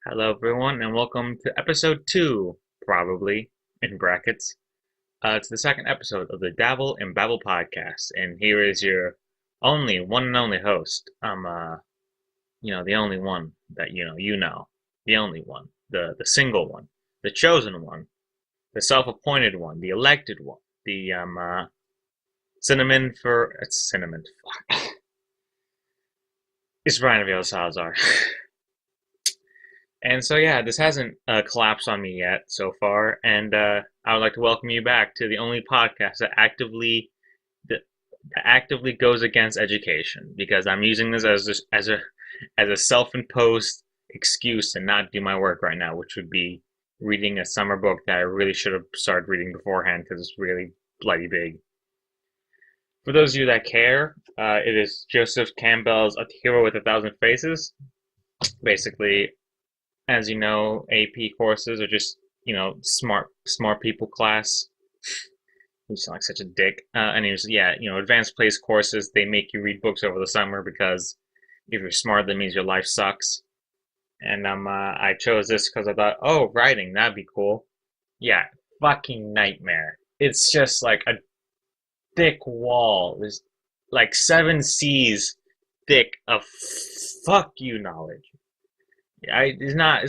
Hello, everyone, and welcome to episode 2, probably, in brackets. It's the second episode of the Dabble and Babble podcast, and here is your one and only host. I'm the only one that the only one, the single one, the chosen one, the self-appointed one, the elected one, the, it's cinnamon, fuck. It's Brian Avila Salazar. And so, yeah, this hasn't collapsed on me yet so far, and I would like to welcome you back to the only podcast that actively goes against education because I'm using this as a self-imposed excuse to not do my work right now, which would be reading a summer book that I really should have started reading beforehand because it's really bloody big. For those of you that care, it is Joseph Campbell's A Hero with a Thousand Faces. Basically, as you know, AP courses are just, smart people class. You sound like such a dick. And he was, yeah, advanced place courses, they make you read books over the summer because if you're smart, that means your life sucks. And I chose this because I thought, oh, writing, that'd be cool. Yeah, fucking nightmare. It's just like a thick wall. There's like 7 C's thick of fuck you knowledge. It's not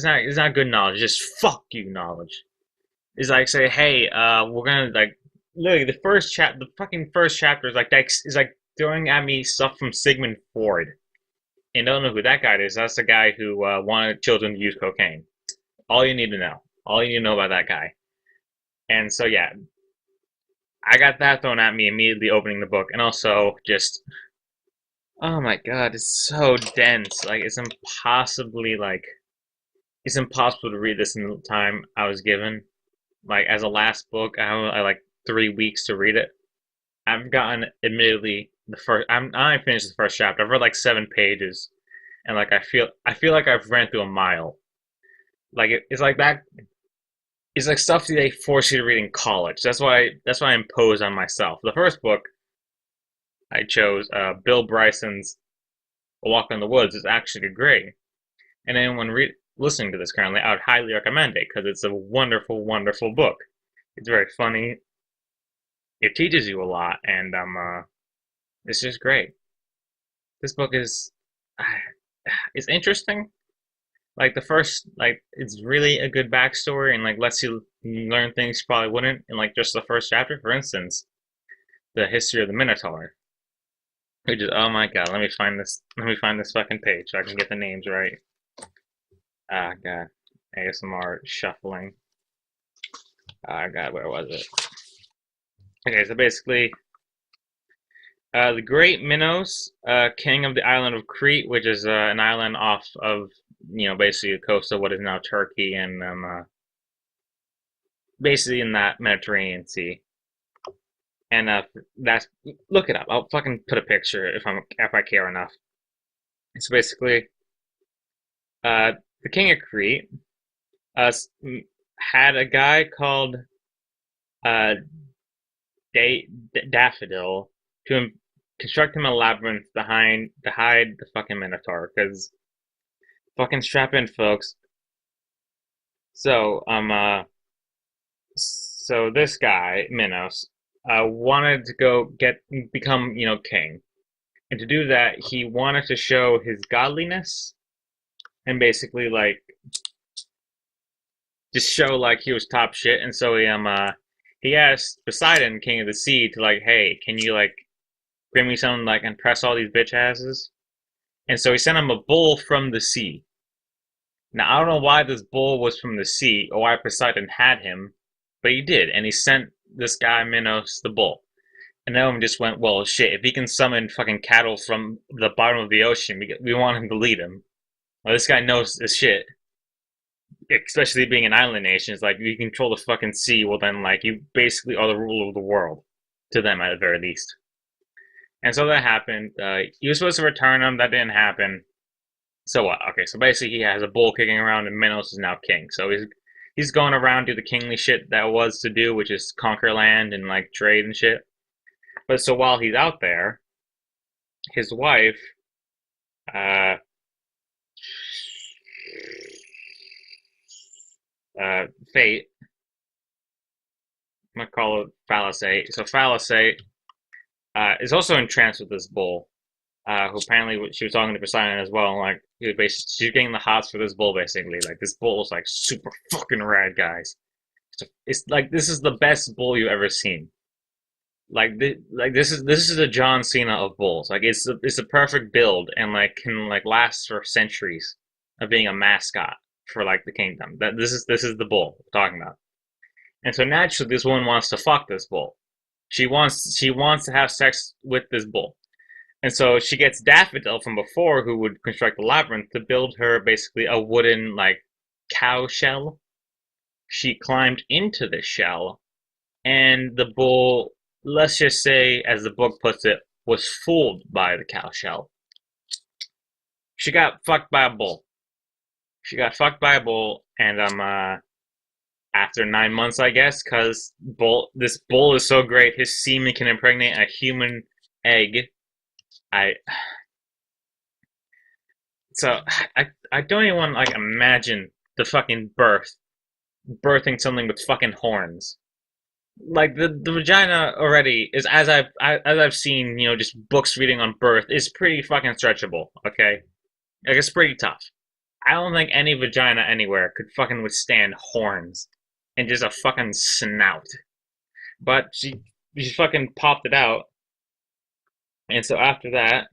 good knowledge. Just fuck you knowledge. It's like say, hey, we're gonna like literally the fucking first chapter is like throwing at me stuff from Sigmund Freud. And don't know who that guy is. That's the guy who wanted children to use cocaine. All you need to know. All you need to know about that guy. And so yeah, I got that thrown at me immediately opening the book, and also just oh my god, it's so dense. Like it's impossible to read this in the time I was given. Like as a last book, I like 3 weeks to read it. I've gotten admittedly the first. I finished the first chapter. I've read like 7 pages, and like I feel like I've ran through a mile. Like it's like that. It's like stuff that they force you to read in college. That's why I impose on myself. The first book I chose, Bill Bryson's A Walk in the Woods, is actually great. And anyone listening to this currently, I would highly recommend it because it's a wonderful, wonderful book. It's very funny. It teaches you a lot, and it's just great. This book is it's interesting. Like the first, like it's really a good backstory and like lets you learn things you probably wouldn't in like just the first chapter. For instance, the history of the Minotaur. Which is oh my god, let me find this. Let me find this fucking page so I can get the names right. Ah god, ASMR shuffling. Ah god, where was it? Okay, so basically, the Great Minos, king of the island of Crete, which is an island off of, basically the coast of what is now Turkey, and basically in that Mediterranean Sea. And that's look it up. I'll fucking put a picture if I care enough. So basically, uh, the king of Crete uh, had a guy called uh, Daffodil to construct him a labyrinth to hide the fucking Minotaur. Because fucking strap in, folks. So so this guy Minos wanted to become king, and to do that he wanted to show his godliness and basically like just show like he was top shit. And so he asked Poseidon, king of the sea, to like, hey, can you like bring me something like impress all these bitch asses? And so he sent him a bull from the sea. Now I don't know why this bull was from the sea or why Poseidon had him, but he did, and he sent this guy Minos the bull. And everyone just went, well, shit, if he can summon fucking cattle from the bottom of the ocean, we want him to lead him. Well, this guy knows this shit. Especially being an island nation, it's like you control the fucking sea, well then like you basically are the ruler of the world. To them at the very least. And so that happened. He was supposed to return him, that didn't happen. So what? Okay, so basically he has a bull kicking around and Minos is now king. So he's going around do the kingly shit that was to do, which is conquer land and like trade and shit. But so while he's out there, his wife, uh, Fate. I'm gonna call it Phallusate. So Phallusate is also entranced with this bull, who apparently she was talking to Poseidon as well. Like she's getting the hots for this bull basically. Like this bull is like super fucking rad, guys. It's like this is the best bull you've ever seen. Like this is the John Cena of bulls. Like it's a perfect build and like can like last for centuries of being a mascot for like the kingdom. That this is the bull we're talking about. And so naturally, this woman wants to fuck this bull. She wants to have sex with this bull. And so she gets Daffodil from before, who would construct the labyrinth, to build her basically a wooden like cow shell. She climbed into the shell, and the bull, let's just say, as the book puts it, was fooled by the cow shell. She got fucked by a bull. She got fucked by a bull, and after 9 months, I guess, because this bull is so great, his semen can impregnate a human egg. I so I don't even want to like imagine the fucking birthing something with fucking horns. Like the vagina already is, as I've seen, just books reading on birth, is pretty fucking stretchable. Okay, like it's pretty tough. I don't think any vagina anywhere could fucking withstand horns and just a fucking snout. But she fucking popped it out, and so after that,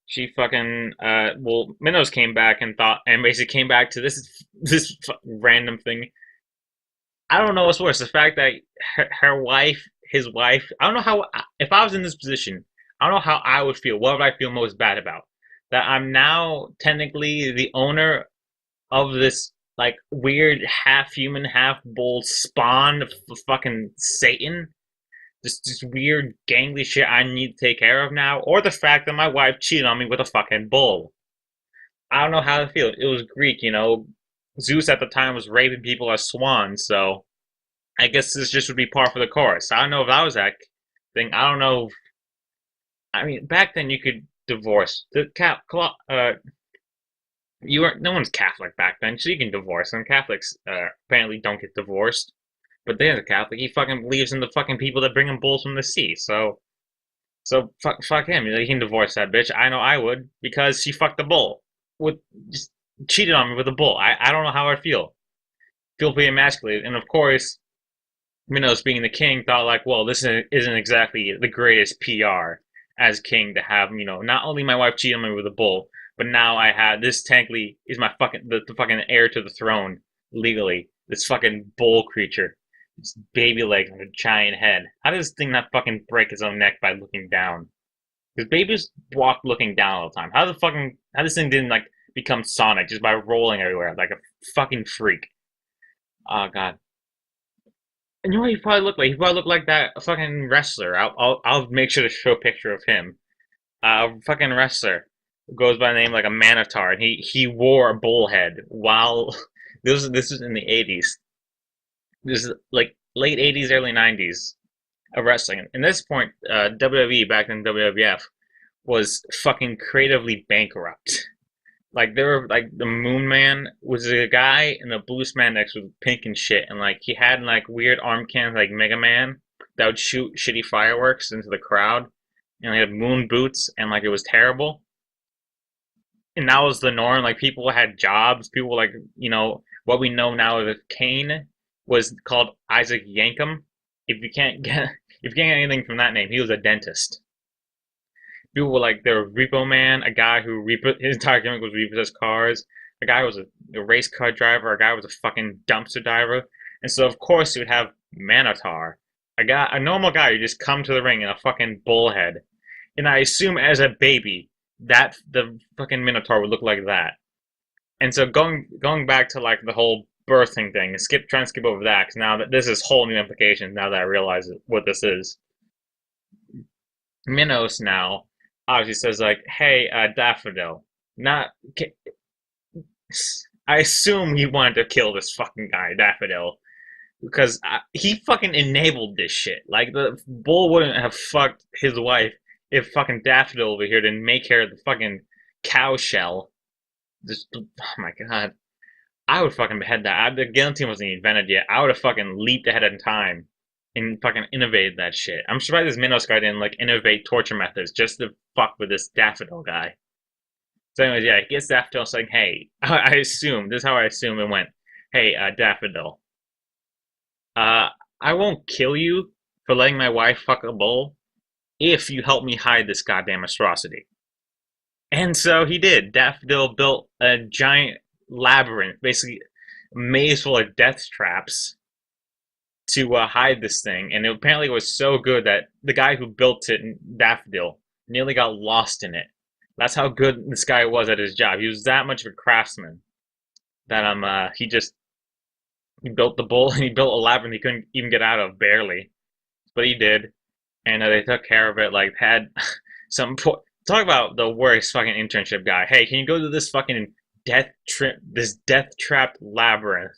she fucking Minos came back and thought, and basically came back to this random thing. I don't know what's worse, the fact that her wife, his wife. I don't know how. If I was in this position, I don't know how I would feel. What would I feel most bad about? That I'm now technically the owner of this like weird half human, half bull spawn of fucking Satan. This weird gangly shit I need to take care of now, or the fact that my wife cheated on me with a fucking bull. I don't know how to feel. It was Greek. Zeus at the time was raping people as swans, so I guess this just would be par for the course. I don't know if that was that thing. I don't know. I mean, back then you could divorce the you weren't. No one's Catholic back then, so you can divorce them. Catholics apparently don't get divorced, but they're the Catholic. He fucking believes in the fucking people that bring him bulls from the sea. So fuck him. He can divorce that bitch. I know I would because she fucked the bull with just cheated on me with a bull. I don't know how I feel pretty emasculated. And of course, Minos being the king thought like, well, this isn't exactly the greatest PR as king to have, not only my wife cheat on me with a bull, but now I have this technically is my fucking the fucking heir to the throne legally. This fucking bull creature. This baby leg on a giant head. How does this thing not fucking break its own neck by looking down? Because babies walk looking down all the time. How this thing didn't like become Sonic just by rolling everywhere like a fucking freak. Oh god. And you know what he probably looked like? He probably looked like that fucking wrestler. I'll make sure to show a picture of him. A fucking wrestler who goes by the name like a Manotar, and he wore a bull head while this was in the 80s. This is like late 80s, early 90s of wrestling. And at this point, WWE back in WWF was fucking creatively bankrupt. Like there were like the Moon Man was a guy in the blue spandex with pink and shit, and like he had like weird arm cans like Mega Man that would shoot shitty fireworks into the crowd, and he had moon boots, and like it was terrible. And that was the norm. Like people had jobs. People like what we know now as Kane was called Isaac Yankem. If you can't get anything from that name, he was a dentist. People were like, there was Repo Man, a guy who his entire gimmick was repossess cars. A guy who was a race car driver. A guy who was a fucking dumpster diver. And so of course you would have Manotar, a normal guy who just come to the ring in a fucking bullhead. And I assume as a baby that the fucking Minotaur would look like that. And so going back to like the whole birthing thing, trying to skip over that because now that this is whole new implications. Now that I realize what this is, Minos now obviously says like, "Hey, Daffodil, not." I assume he wanted to kill this fucking guy, Daffodil, because he fucking enabled this shit. Like the bull wouldn't have fucked his wife if fucking Daffodil over here didn't make her the fucking cow shell. Just, oh my god. I would fucking behead that. The guillotine wasn't even invented yet. I would have fucking leaped ahead in time and fucking innovated that shit. I'm surprised this Minos guy didn't like innovate torture methods just to fuck with this Daffodil guy. So, anyways, yeah, he gets Daffodil saying, "Hey, I assume this is how I assume it went. Hey, Daffodil, uh, I won't kill you for letting my wife fuck a bull if you help me hide this goddamn atrocity." And so he did. Daffodil built a giant labyrinth, basically a maze full of death traps to hide this thing. And it apparently was so good that the guy who built it, Daffodil, nearly got lost in it. That's how good this guy was at his job. He was that much of a craftsman that he built the bull and he built a labyrinth he couldn't even get out of barely, but he did, and they took care of it. Like had some talk about the worst fucking internship guy. Hey, can you go to this fucking death trapped labyrinth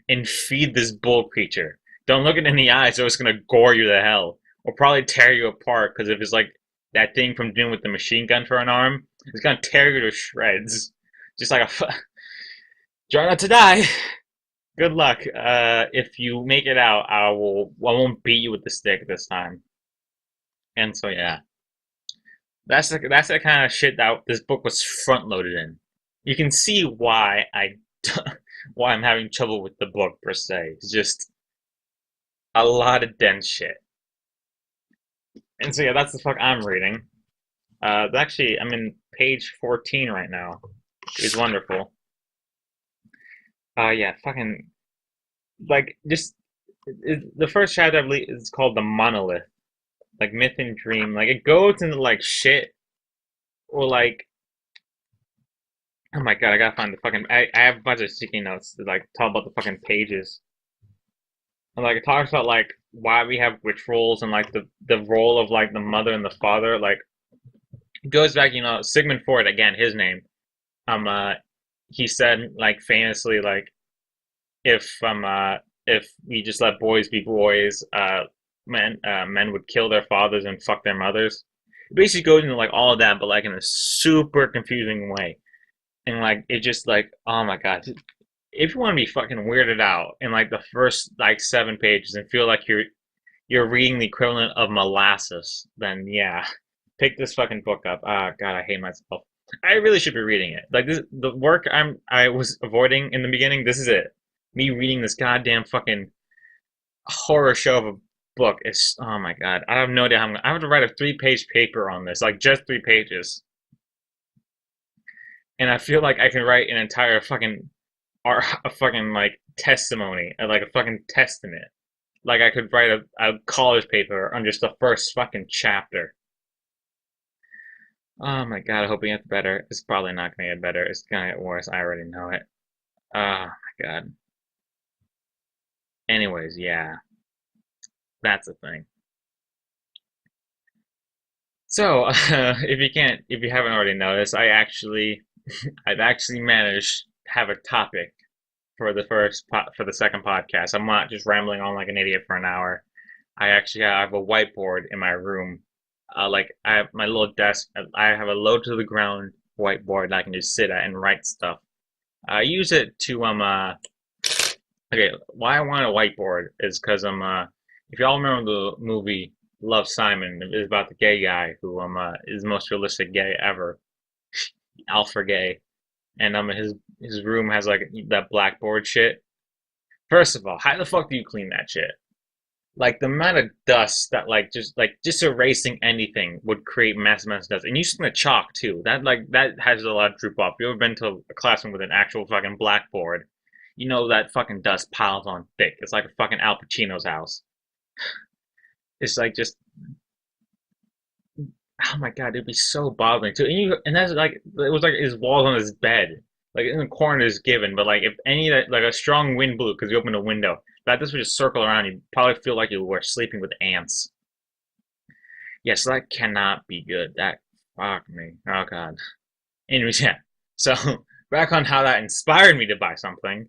and feed this bull creature? Don't look it in the eyes, or it's gonna gore you to hell, or probably tear you apart. Because if it's like that thing from Doom with the machine gun for an arm, it's gonna tear you to shreds. Just like a try not to die. Good luck. If you make it out, I won't beat you with the stick this time. And so yeah, that's the kind of shit that this book was front loaded in. You can see why why I'm having trouble with the book per se. It's just a lot of dense shit. And so yeah, that's the fuck I'm reading. Actually, I'm in page 14 right now. It's wonderful. Yeah, fucking like just the first chapter I believe is called the monolith, like myth and dream. Like it goes into like shit or like oh my god, I gotta find the fucking. I have a bunch of sticky notes that like talk about the fucking pages. And like it talks about like why we have rituals and like the role of like the mother and the father. Like it goes back, Sigmund Freud again, his name. Um, uh, he said like famously like if if we just let boys be boys, men would kill their fathers and fuck their mothers. It basically goes into like all of that, but like in a super confusing way. And like it just like oh my god, if you want to be fucking weirded out in like the first like 7 pages and feel like you're reading the equivalent of molasses, then yeah, pick this fucking book up. Ah, god, I hate myself. I really should be reading it. Like this, the work I was avoiding in the beginning. This is it. Me reading this goddamn fucking horror show of a book is oh my god. I have no idea how I have to write a 3 page paper on this, like just 3 pages. And I feel like I can write an entire fucking art, a fucking like testimony, like a fucking testament. Like I could write a college paper on just the first fucking chapter. Oh my god, I hope it gets better. It's probably not gonna get better. It's gonna get worse. I already know it. Oh my god. Anyways, yeah, that's the thing. So, if you haven't already noticed, I've actually managed to have a topic for for the second podcast. I'm not just rambling on like an idiot for an hour. I actually have a whiteboard in my room. Like I have my little desk. I have a low to the ground whiteboard that I can just sit at and write stuff. I use it to okay. Why I want a whiteboard is because if y'all remember the movie Love Simon, it's about the gay guy who is the most realistic gay ever, alpha gay, and his room has like that blackboard shit. First of all, how the fuck do you clean that shit? Like the amount of dust that just erasing anything would create mass dust, and using the chalk too. That has a lot of droop off. You ever been to a classroom with an actual fucking blackboard? You know that fucking dust piles on thick. It's like a fucking Al Pacino's house. It's like just oh my god, it'd be so bothering too. And that's like it was like his walls on his bed, like in the corner is given, but like if any like a strong wind blew because you opened a window, that this would just circle around. You'd probably feel like you were sleeping with ants. Yes, so that cannot be good. That fuck me. Oh god. Anyways, yeah. So back on how that inspired me to buy something.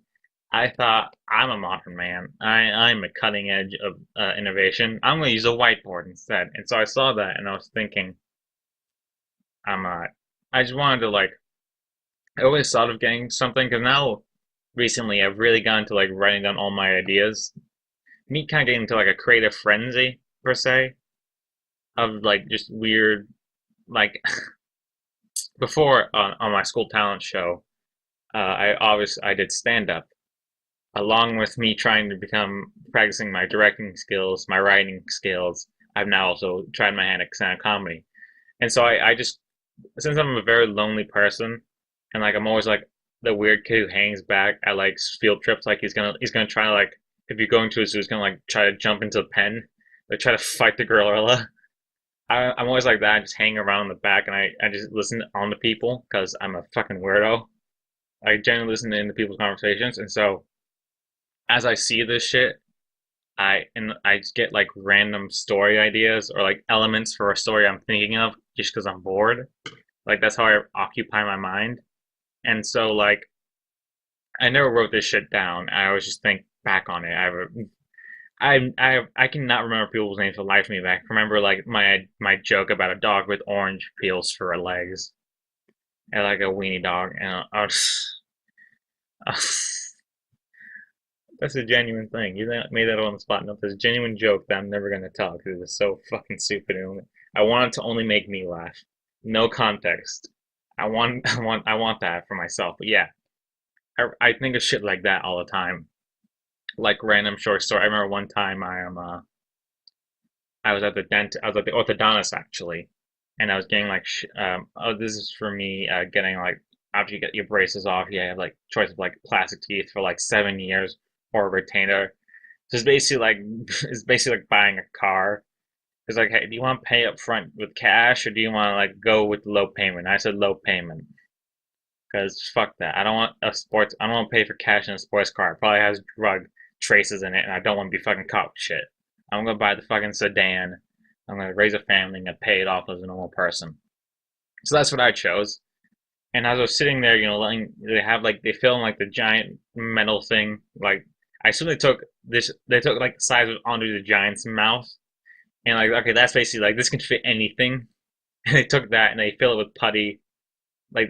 I thought I'm a modern man. I'm a cutting edge of innovation. I'm gonna use a whiteboard instead. And so I saw that and I was thinking, I'm I just wanted to like I always thought of getting something because now recently I've really gone to like writing down all my ideas. Me kind of getting into like a creative frenzy per se of like just weird like before on my school talent show. I did stand up along with me trying to become practicing my directing skills, my writing skills. I've now also tried my hand at stand up comedy, and so I just since I'm a very lonely person, and like I'm always like the weird kid who hangs back at like field trips, like he's gonna try to like if you're going to a zoo, he's gonna like try to jump into the pen, or try to fight the gorilla. I'm always like that. I just hang around in the back and I just listen on to people because I'm a fucking weirdo. I generally listen into people's conversations, and so as I see this shit, I just get like random story ideas or like elements for a story I'm thinking of just because I'm bored. Like that's how I occupy my mind. And so like I never wrote this shit down. I always just think back on it. I cannot remember people's names for the life of me. But I can remember like my joke about a dog with orange peels for legs and like a weenie dog, and I'll just that's a genuine thing. You made that on the spot. No, that's a genuine joke that I'm never gonna tell because it's so fucking stupid. And I want it to only make me laugh. No context. I want that for myself. But yeah, I think of shit like that all the time, like random short story. I remember one time I was at the I was at the orthodontist actually, and I was getting like oh this is for me getting like after you get your braces off, you have like choice of like plastic teeth for like 7 years or a retainer. So it's basically like it's basically like buying a car. It's like, hey, do you want to pay up front with cash or do you want to like go with low payment? I said low payment because fuck that. I don't want to pay for cash in a sports car. It probably has drug traces in it, and I don't want to be fucking caught with shit. I'm gonna buy the fucking sedan. I'm gonna raise a family and pay it off as a normal person. So that's what I chose. And as I was sitting there, letting they have like they film like the giant metal thing. Like I assume they took like the size of Andre the Giant's mouth, and like okay, that's basically like this can fit anything. And they took that and they fill it with putty. Like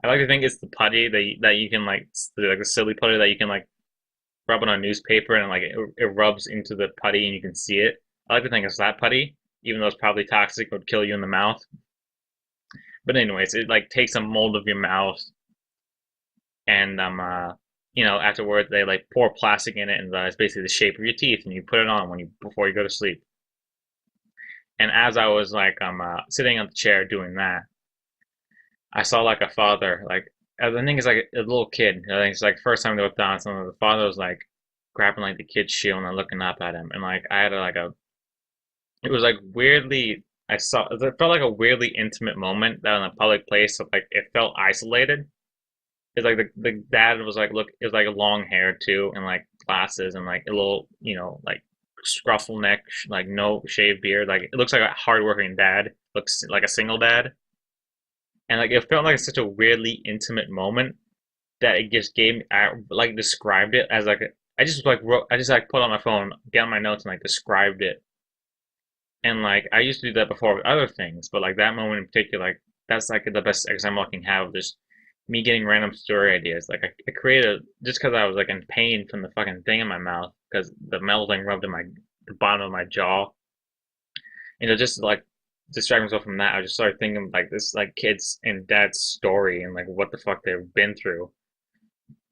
I like to think it's the putty that you can like the silly putty that you can like rub on a newspaper and like it rubs into the putty and you can see it. I like to think it's that putty, even though it's probably toxic, it would kill you in the mouth. But anyways, it like takes a mold of your mouth, and afterwards they like pour plastic in it, and it's basically the shape of your teeth, and you put it on when you before you go to sleep. And as I was like sitting on the chair doing that, I saw like a father like I think it's like a little kid. I think it's like first time they looked down, so the father was like grabbing like the kid's shield and looking up at him, and like I had like a it was like weirdly it felt like a weirdly intimate moment that in a public place, so like it felt isolated. It's like the dad was like look it was like a long hair too and like glasses and like a little like scruffle neck like no shaved beard, like it looks like a hardworking dad, looks like a single dad, and like it felt like such a weirdly intimate moment that it just gave me I like described it as like I just like wrote I just like put on my phone, get on my notes and like described it. And like I used to do that before with other things, but like that moment in particular, like that's like the best example I can have of just me getting random story ideas. Like I created just because I was like in pain from the fucking thing in my mouth because the metal thing rubbed in the bottom of my jaw. And it just like distract myself from that. I just started thinking like this like kids and dad's story and like what the fuck they've been through.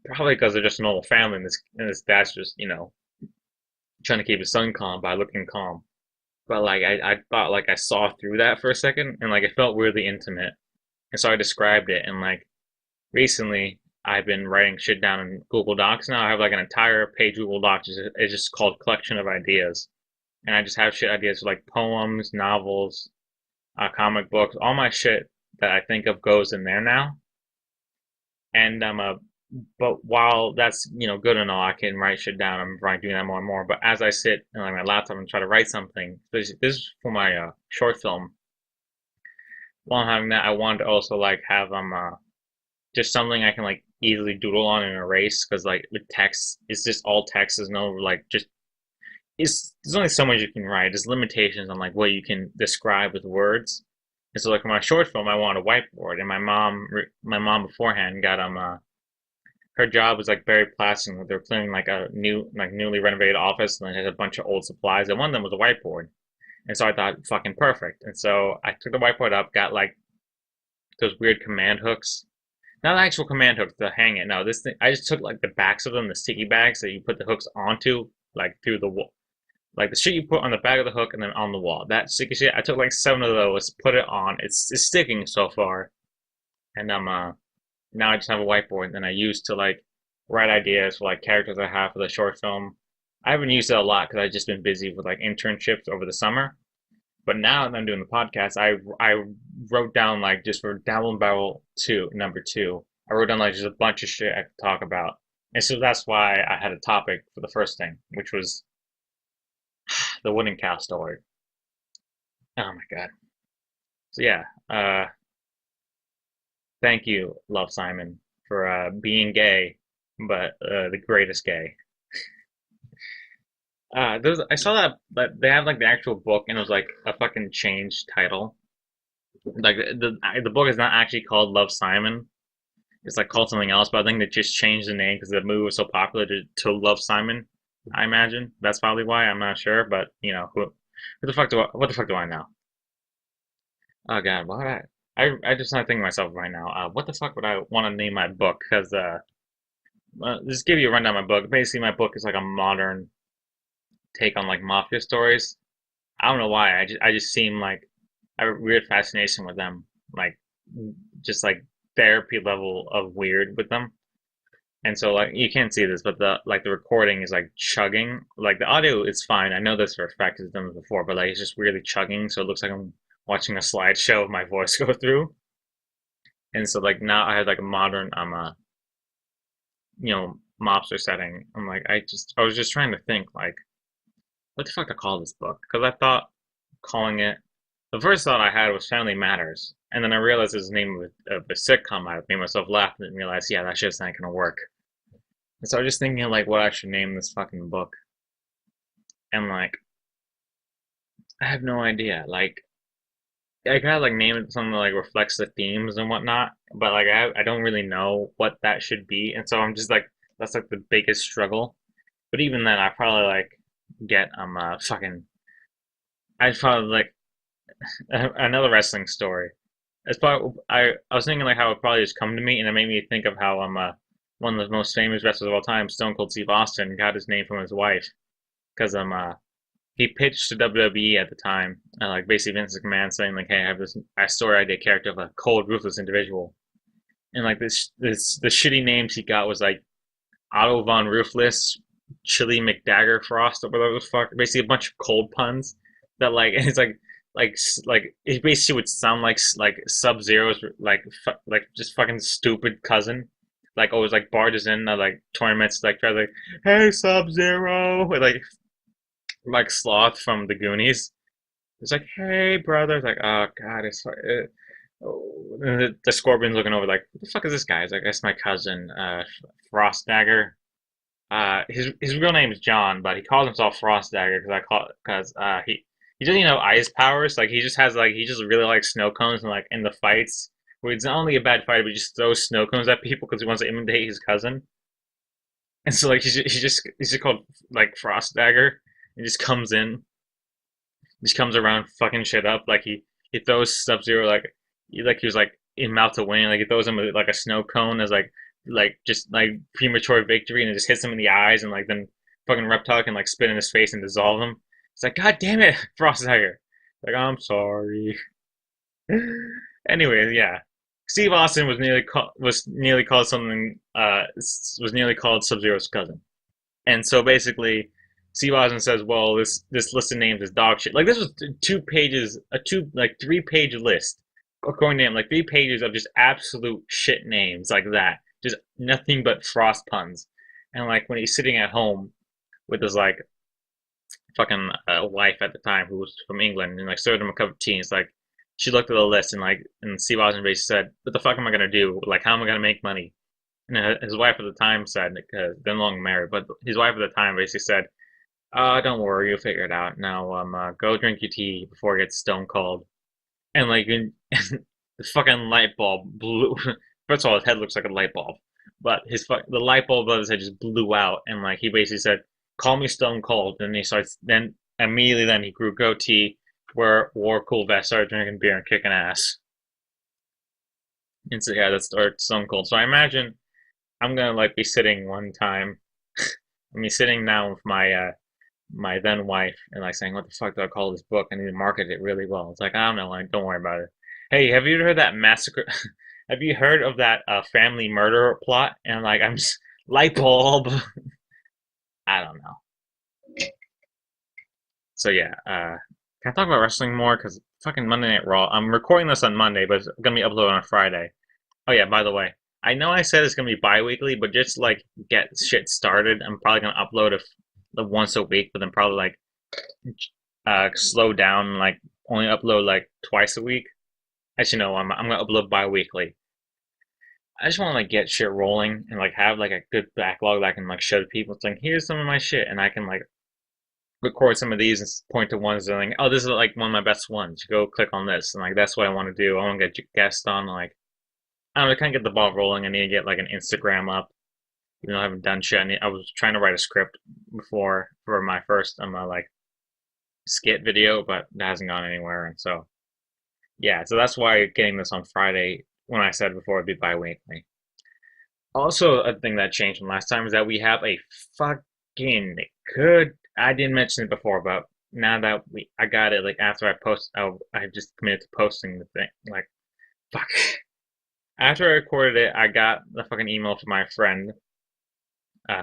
Probably because they're just a normal family and this dad's just, trying to keep his son calm by looking calm. But like I thought like I saw through that for a second and like it felt weirdly intimate. And so I described it and like recently I've been writing shit down in Google Docs now. I have like an entire page Google Docs. It's just called collection of ideas. And I just have shit ideas like poems, novels, comic books, all my shit that I think of goes in there now. And but while that's good and all, I can write shit down. I'm probably doing that more and more. But as I sit in like my laptop and try to write something, this is for my short film. While I'm having that, I wanted to also like have just something I can like easily doodle on and erase because like with text, it's just all text. There's no like just there's only so much you can write. There's limitations on like what you can describe with words. And so like for my short film, I wanted a whiteboard, and my mom beforehand got her job was like very plastic. They're clearing like a newly renovated office, and it had a bunch of old supplies. And one of them was a whiteboard. And so I thought, fucking perfect. And so I took the whiteboard up, got like those weird command hooks. Not actual command hooks to hang it. No, this thing, I just took like the backs of them, the sticky bags that you put the hooks onto, like through the wall. Like the shit you put on the back of the hook and then on the wall. That sticky shit, I took like 7 of those, put it on. It's sticking so far. And now I just have a whiteboard that I use to like write ideas for like characters I have for the short film. I haven't used it a lot because I've just been busy with like internships over the summer. But now that I'm doing the podcast, I wrote down like just for Dabble and Babble number 2. I wrote down like just a bunch of shit I could talk about, and so that's why I had a topic for the first thing, which was the wooden cow story. Oh my god. So yeah, thank you, Love Simon, for being gay, but the greatest gay. I saw that they have like the actual book, and it was like a fucking changed title. Like the book is not actually called Love Simon. It's like called something else, but I think they just changed the name because the movie was so popular to Love Simon. I imagine that's probably why. I'm not sure, but you know, what the fuck do I know? Oh god, what would I just not thinking myself right now. What the fuck would I want to name my book? Because just give you a rundown of my book. Basically, my book is like a modern take on like mafia stories. I don't know why. I just seem like I have a weird fascination with them, like just like therapy level of weird with them. And so like you can't see this, but the recording is like chugging. Like the audio is fine. I know this for a fact because I've done this before, but like it's just weirdly chugging, so it looks like I'm watching a slideshow of my voice go through. And so like now I have like a modern mobster setting. I was just trying to think like what the fuck to call this book because I thought calling it the first thought I had was Family Matters, and then I realized it was the name of a sitcom. I made myself laugh and realized, yeah, that shit's not gonna work. And so I was just thinking like what I should name this fucking book, and like I have no idea. Like I gotta like name it something that like reflects the themes and whatnot, but like I don't really know what that should be, and so I'm just like that's like the biggest struggle. But even then, I probably like get fucking I'd probably like another wrestling story. It's probably I was thinking like how it probably just come to me, and it made me think of how one of the most famous wrestlers of all time, Stone Cold Steve Austin, got his name from his wife because he pitched to WWE at the time, like basically Vince McMahon saying like, hey, I have this story idea character of a cold, ruthless individual, and like this the shitty names he got was like Otto von Ruthless, Chili McDagger Frost, or whatever the fuck, basically a bunch of cold puns that like it's like it basically would sound like Sub Zero's like just fucking stupid cousin. Like always like barges in like tournaments like try like hey Sub Zero like Sloth from the Goonies. It's like hey brother. It's like oh god and the Scorpion's looking over like what the fuck is this guy? It's like that's my cousin Frost Dagger. His real name is John, but he calls himself Frost Dagger because he doesn't even have ice powers. Like he just really likes snow cones and like in the fights where he's not only a bad fighter but he just throws snow cones at people because he wants to imitate his cousin. And so like he's just called like Frost Dagger. He just comes in, just comes around fucking shit up. Like he throws Sub Zero like he was like in mouth to win. Like he throws him with like a snow cone as like just like premature victory, and it just hits him in the eyes, and like then fucking Reptile can like spit in his face and dissolve him. It's like God damn it, Frost Tiger. Like I'm sorry. Anyway, yeah. Steve Austin was nearly called Sub Zero's cousin, and so basically, Steve Austin says, "Well, this list of names is dog shit." Like this was 2 pages, a 3-page list according to him, like 3 pages of just absolute shit names like that, just nothing but frost puns. And like when he's sitting at home with his like fucking wife at the time who was from England and like served him a cup of tea, and it's like she looked at the list and Steve Austin basically said, "What the fuck am I gonna do? Like how am I gonna make money?" And his wife at the time said, because they're no longer married, but his wife at the time basically said, don't worry, you'll figure it out. Now, go drink your tea before it gets stone cold." And like, the fucking light bulb blew. First of all, his head looks like a light bulb, but the light bulb of his head just blew out, and like he basically said, "Call me Stone Cold." And he starts then immediately then he grew goatee, wore cool vest, started drinking beer and kicking ass. And so yeah, that's Stone Cold. So I imagine I'm gonna like be sitting one time. I mean, sitting down with my then wife and like saying, "What the fuck do I call this book? I need to market it really well." It's like I don't know, like don't worry about it. Hey, have you heard that massacre? Have you heard of that family murder plot? And like I'm just light bulb. I don't know. So yeah, can I talk about wrestling more? Because fucking Monday Night Raw. I'm recording this on Monday, but it's gonna be uploaded on Friday. Oh yeah, by the way, I know I said it's gonna be bi-weekly, but just like get shit started, I'm probably gonna upload the once a week, but then probably like slow down and like only upload like twice a week. Actually, no, I'm gonna upload bi-weekly. I just want to like get shit rolling and like have like a good backlog that I can like show to people. It's like here's some of my shit, and I can like record some of these and point to ones and like, oh, this is like one of my best ones. Go click on this, and like that's what I want to do. I want to get guests on. Like I don't know, kind of get the ball rolling. I need to get like an Instagram up. Even though I haven't done shit. I was trying to write a script before for my first like skit video, but that hasn't gone anywhere. And so yeah, so that's why getting this on Friday when I said before it'd be bi-weekly. Also, a thing that changed from last time is that we have a fucking good. I didn't mention it before, but now that I got it. Like after I just committed to posting the thing. Like fuck. After I recorded it, I got the fucking email from my friend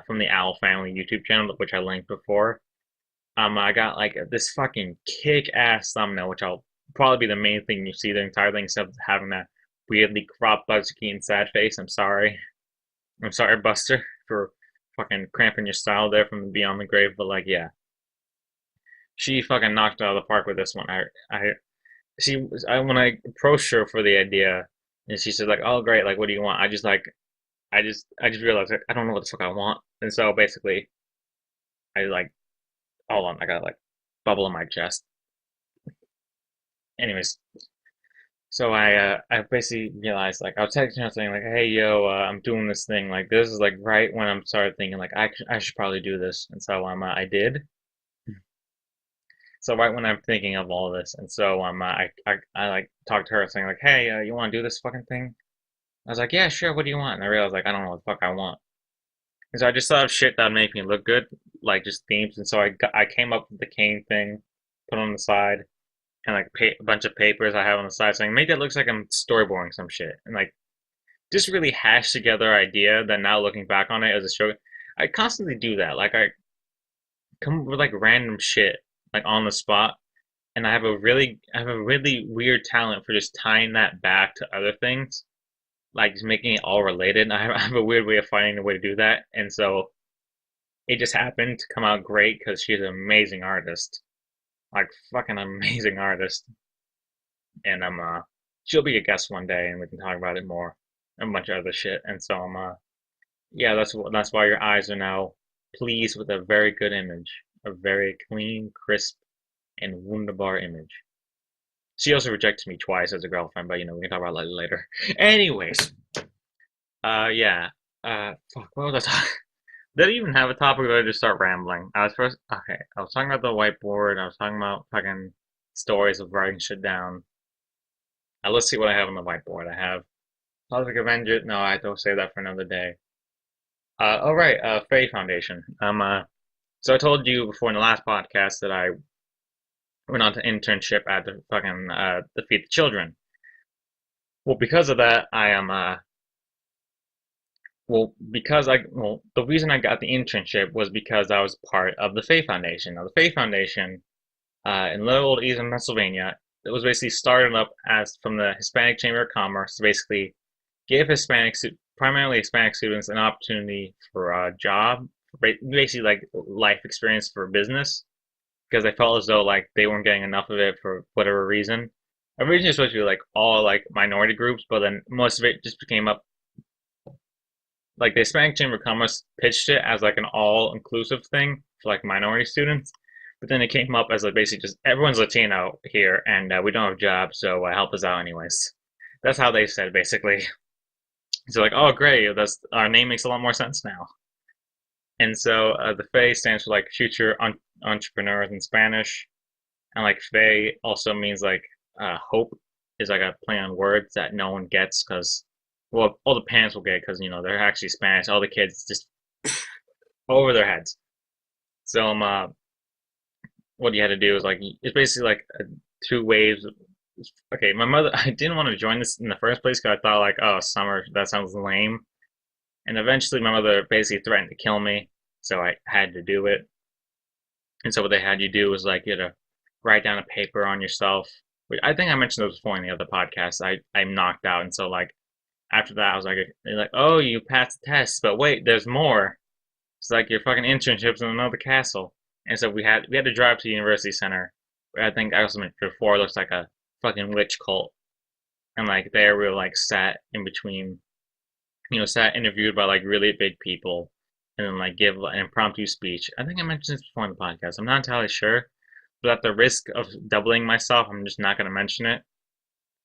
from the Owl Family YouTube channel, which I linked before. I got like this fucking kick-ass thumbnail, which I'll probably be the main thing you see the entire thing, except having that weirdly cropped Bugsy and sad face. I'm sorry. I'm sorry, Buster, for fucking cramping your style there from Beyond the Grave, but like, yeah, she fucking knocked it out of the park with this one. When I approached her for the idea, and she said like, "Oh, great, like, what do you want?" I just realized like, I don't know what the fuck I want, and so basically, I like, hold on, I got like bubble in my chest. Anyways, so I basically realized like I was texting her saying like, "Hey yo, I'm doing this thing. Like this is like right when I'm started thinking like I should probably do this." And so I did. So right when I'm thinking of all this, and so I like talked to her saying like, "Hey, you want to do this fucking thing?" I was like, "Yeah, sure. What do you want?" And I realized like I don't know what the fuck I want. And so I just thought of shit that would make me look good, like just themes. And so I came up with the cane thing, put on the side, and like a bunch of papers I have on the side saying maybe it looks like I'm storyboarding some shit, and like just really hash together idea that now looking back on it as a show, I constantly do that. Like I come up with like random shit like on the spot, and I have a really weird talent for just tying that back to other things, like just making it all related. I have a weird way of finding a way to do that, and so it just happened to come out great because she's an amazing artist, like fucking amazing artist, and she'll be a guest one day, and we can talk about it more and a bunch of other shit. And so yeah, that's why your eyes are now pleased with a very good image, a very clean, crisp, and wunderbar image. She also rejected me twice as a girlfriend, but you know we can talk about that later. Anyways, yeah, fuck, what was I talking? Did I even have a topic, or did I just start rambling? Okay, I was talking about the whiteboard. I was talking about fucking stories of writing shit down. Let's see what I have on the whiteboard. I have Cosmic Avenger. No, I have to save that for another day. All right, Fae Foundation. So I told you before in the last podcast that I went on to internship at the fucking the Feed the Children. Well, because of that, I am the reason I got the internship was because I was part of the Fae Foundation. Now, the Fae Foundation in little old Eastern Pennsylvania, it was basically started up as from the Hispanic Chamber of Commerce to basically give primarily Hispanic students an opportunity for a job, basically like life experience for business, because they felt as though like they weren't getting enough of it for whatever reason. Originally, it was supposed to be like all like minority groups, but then most of it just became up like the Hispanic Chamber of Commerce pitched it as like an all-inclusive thing for like minority students, but then it came up as like basically just everyone's Latino here and we don't have jobs, so help us out anyways. That's how they said basically. So like, oh great, that's our name makes a lot more sense now. And so the FE stands for like future entrepreneurs in Spanish, and like FE also means like hope is like a play on words that no one gets because well all the parents will get because they're actually Spanish. All the kids just over their heads. So what you had to do is like it's basically like two waves. Okay, my mother I didn't want to join this in the first place because I thought like oh summer that sounds lame, and eventually my mother basically threatened to kill me, so I had to do it. And so what they had you do was like you had to write down a paper on yourself. Which I think I mentioned this before in the other podcast. I'm knocked out, and so like after that I was like they're like oh you passed the test, but wait there's more. It's like your fucking internships in another castle. And so we had to drive to the university center. Where I think I also mentioned before it looks like a fucking witch cult. And like there we were like sat in between, sat interviewed by like really big people, and then like give an impromptu speech. I think I mentioned this before in the podcast. I'm not entirely sure, but at the risk of doubling myself, I'm just not going to mention it.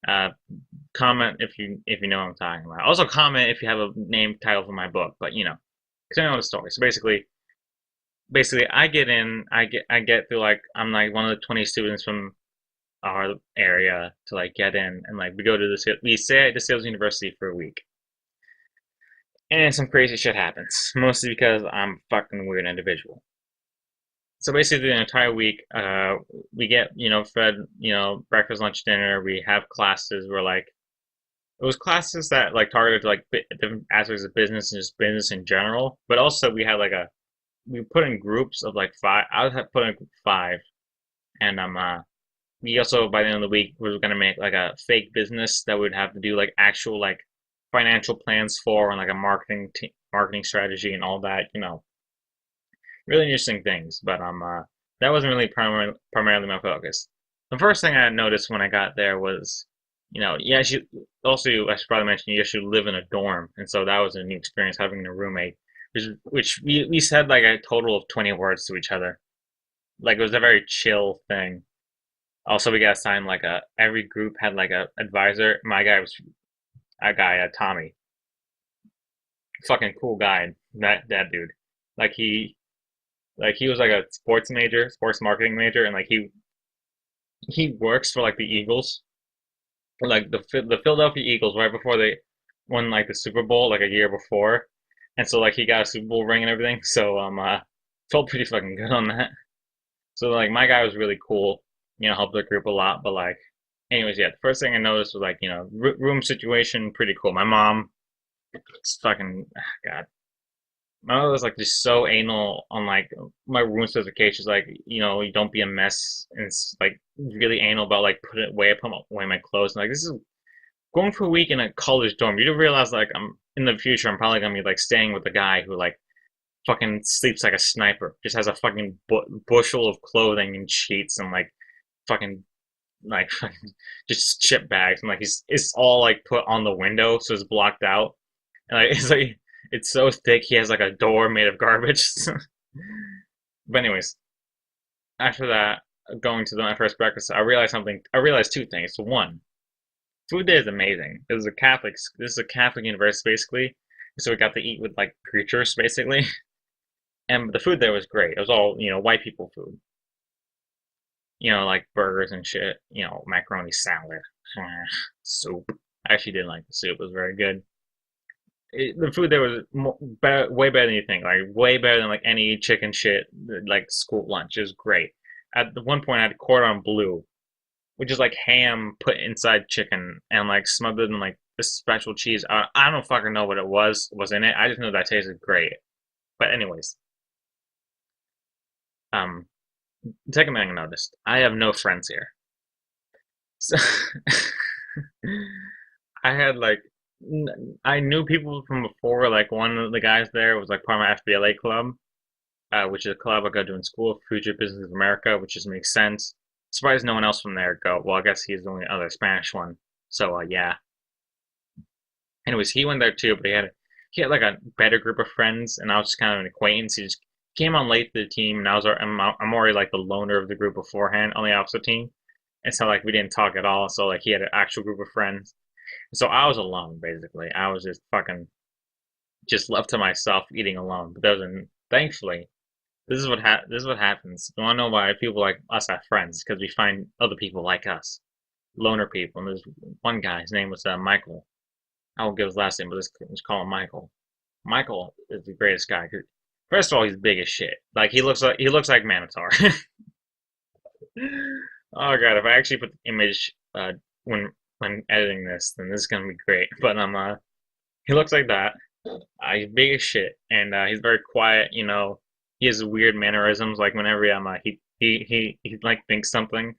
Uh, Comment if you know what I'm talking about. Also comment if you have a name title for my book, but because I know the story. So basically, I get in, I get through like I'm like one of the 20 students from our area to like get in, and like we go to this, we stay at the sales university for a week, and some crazy shit happens, mostly because I'm a fucking weird individual. So basically, the entire week, we get fed breakfast, lunch, dinner. We have classes where like it was classes that like targeted like different aspects of business and just business in general, but also we had like a we put in groups of like five. I would have put in five, and we also by the end of the week we were gonna make like a fake business that would have to do like actual like financial plans for and like a marketing strategy and all that. Really interesting things. But that wasn't really primarily my focus. The first thing I noticed when I got there was, yeah, she also I should probably mention you should live in a dorm, and so that was a new experience having a roommate which we said like a total of 20 words to each other. Like it was a very chill thing. Also, we got assigned like every group had like a advisor. My guy was a guy, Tommy, fucking cool guy. That dude, like he was like a sports marketing major, and like he works for like the Eagles, like the Philadelphia Eagles, right before they won like the Super Bowl like a year before, and so like he got a Super Bowl ring and everything. So felt pretty fucking good on that. So like my guy was really cool, helped the group a lot. But like, anyways, yeah, the first thing I noticed was like room situation pretty cool. My mom, it's fucking God. My mother was like just so anal on like my room specifications, like you don't be a mess, and it's like really anal about like put it away, put away my clothes. And, like this is going for a week in a college dorm. You do realize like I'm in the future, I'm probably gonna be like staying with a guy who like fucking sleeps like a sniper, just has a fucking bushel of clothing and sheets and like fucking like fucking just chip bags, and like it's all like put on the window so it's blocked out, and like it's so thick he has like a door made of garbage. But anyways, after that, going to my first breakfast, I realized two things. One, food there is amazing. This is a Catholic university basically, so we got to eat with like preachers basically. And the food there was great. It was all white people food. Like burgers and shit. Macaroni salad, soup. I actually didn't like the soup. It was very good. The food there was way better than you think. Like way better than like any chicken shit like school lunch. It was great. At one point, I had cordon bleu, which is like ham put inside chicken and like smothered in like this special cheese. I don't fucking know what it was in it. I just know that tasted great. But anyways, um, second thing I noticed, I have no friends here. So I had like I knew people from before. Like one of the guys there was like part of my FBLA club, which is a club I go to in school, Future Business of America, which just makes sense. Surprised no one else from there go. Well, I guess he's the only other Spanish one. So yeah. Anyways, he went there too, but he had like a better group of friends, and I was just kind of an acquaintance. He just came on late to the team, and I'm already like the loner of the group beforehand on the opposite team, and so like we didn't talk at all. So like he had an actual group of friends, So I was alone basically. I was just fucking just left to myself eating alone. But thankfully this is what happens. You wanna know why people like us have friends? Because we find other people like us, loner people. And there's one guy. His name was Michael. I won't give his last name, but let's call him Michael. Michael is the greatest guy. First of all, he's big as shit. Like he looks like Minotaur. Oh god, if I actually put the image when editing this, then this is gonna be great. But he looks like that. He's big as shit, and he's very quiet. You know, he has weird mannerisms. Like whenever he like thinks something,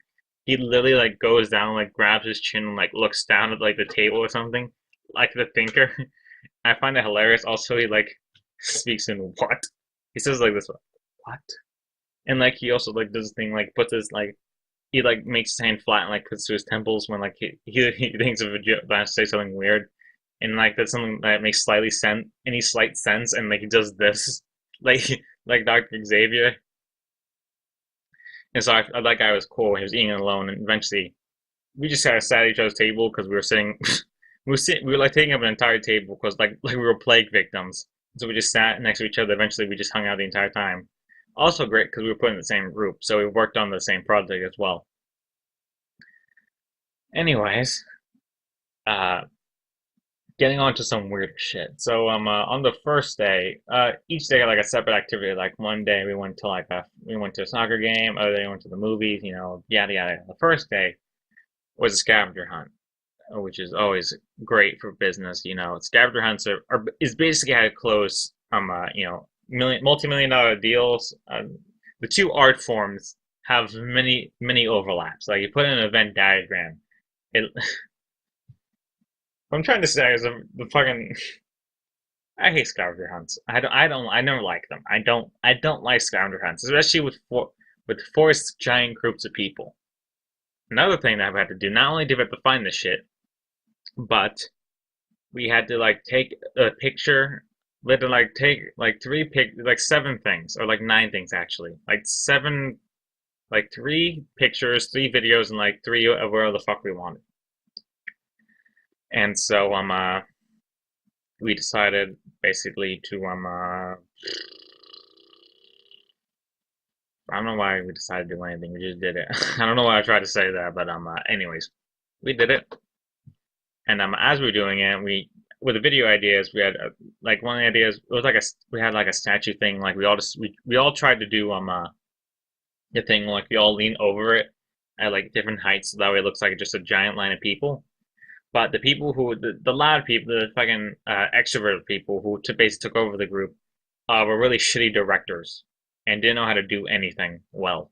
he literally like goes down, like grabs his chin, and like looks down at like the table or something, like the thinker. I find it hilarious. Also, he like speaks in what? He says like this, what? And like he also like does this thing like puts his like he like makes his hand flat and like puts to his temples when like he thinks of a joke, to say something weird, and like that's something that makes any slight sense, and like he does this like like Dr. Xavier. And so that guy was cool. He was eating alone, and eventually we just kind of sat at each other's table because we were sitting. We were like taking up an entire table because like we were plague victims. So we just sat next to each other. Eventually, we just hung out the entire time. Also great because we were put in the same group, so we worked on the same project as well. Anyways, uh, getting on to some weird shit. So on the first day, each day had like a separate activity. Like one day we went to a soccer game, other day we went to the movies, you know, yada yada. The first day was a scavenger hunt, which is always great for business. You know, scavenger hunts is basically how to close you know, multi-million dollar deals. The two art forms have many overlaps. Like you put in an event diagram, it. What I'm trying to say is the fucking. I hate scavenger hunts. I never like them. I don't like scavenger hunts, especially with forced giant groups of people. Another thing that I've had to do, not only did we have to find the shit, but we had to like take a picture. We had to like take like 7 things or like 9 things actually, like seven, like 3 pictures, 3 videos, and like 3 of where the fuck we wanted. And so we decided basically to I don't know why we decided to do anything. We just did it. I don't know why I tried to say that, but anyways, we did it. And as we were doing it, with the video ideas, we had like one of the ideas. It was like we had like a statue thing. Like we all tried to do the thing like we all lean over it at like different heights, so that way it looks like just a giant line of people. But the people the loud people, the fucking extroverted people who basically took over the group, were really shitty directors and didn't know how to do anything well.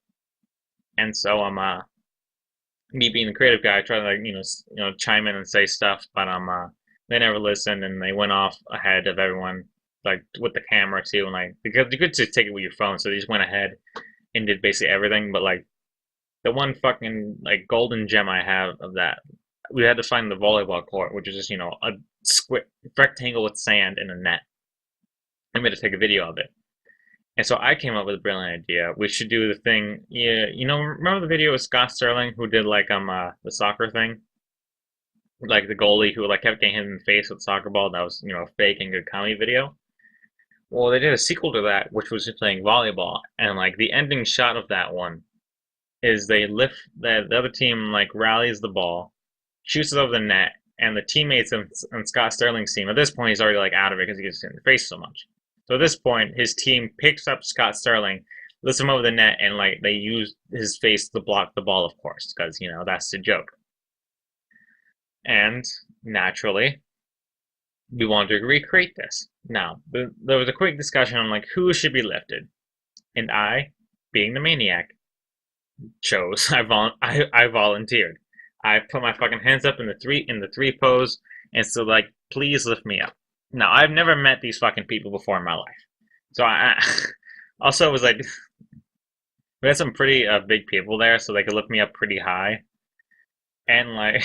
And so me being the creative guy, I tried to like chime in and say stuff, but they never listened and they went off ahead of everyone, like with the camera too, and like because you could just take it with your phone, so they just went ahead and did basically everything. But like the one fucking like golden gem I have of that, we had to find the volleyball court, which is just a square rectangle with sand and a net. And we had to take a video of it. And so I came up with a brilliant idea. We should do the thing. Yeah, remember the video of Scott Sterling who did like the soccer thing, like the goalie who like kept getting hit in the face with a soccer ball. That was fake and good comedy video. Well, they did a sequel to that, which was just playing volleyball, and like the ending shot of that one is they lift the other team like rallies the ball, shoots it over the net, and the teammates on Scott Sterling's team. At this point, he's already like out of it because he gets hit in the face so much. So at this point, his team picks up Scott Sterling, lifts him over the net, and like they use his face to block the ball, of course, because that's the joke. And naturally, we wanted to recreate this. Now, there was a quick discussion on like who should be lifted, and I, being the maniac, chose. I volunteered. I put my fucking hands up in the three pose, and so like, please lift me up. Now, I've never met these fucking people before in my life, so I also was like, we had some pretty big people there, so they could lift me up pretty high, and like,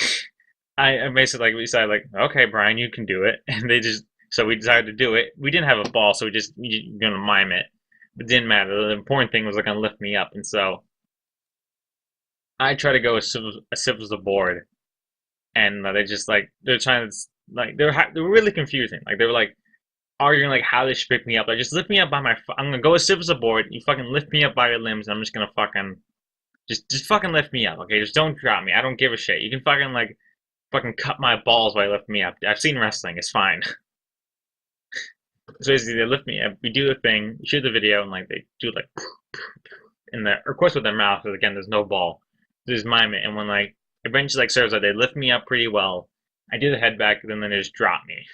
I basically like we decided like, okay, Brian, you can do it, and so we decided to do it. We didn't have a ball, so we gonna mime it. It didn't matter. The important thing was like gonna lift me up, and so I try to go as stiff as the board, and they just like they're trying to like they're really confusing. Like they were like arguing like how they should pick me up. Like just lift me up by my. I'm gonna go as stiff as a board. You fucking lift me up by your limbs, and I'm just gonna fucking just fucking lift me up. Okay, just don't drop me. I don't give a shit. You can fucking like fucking cut my balls while you lift me up. I've seen wrestling. It's fine. So basically, they lift me up. We do the thing, shoot the video, and like they do like in the, of course, with their mouth. Because again, there's no ball. They just mime it, and when like eventually like serves, like they lift me up pretty well. I do the head back, and then they just drop me.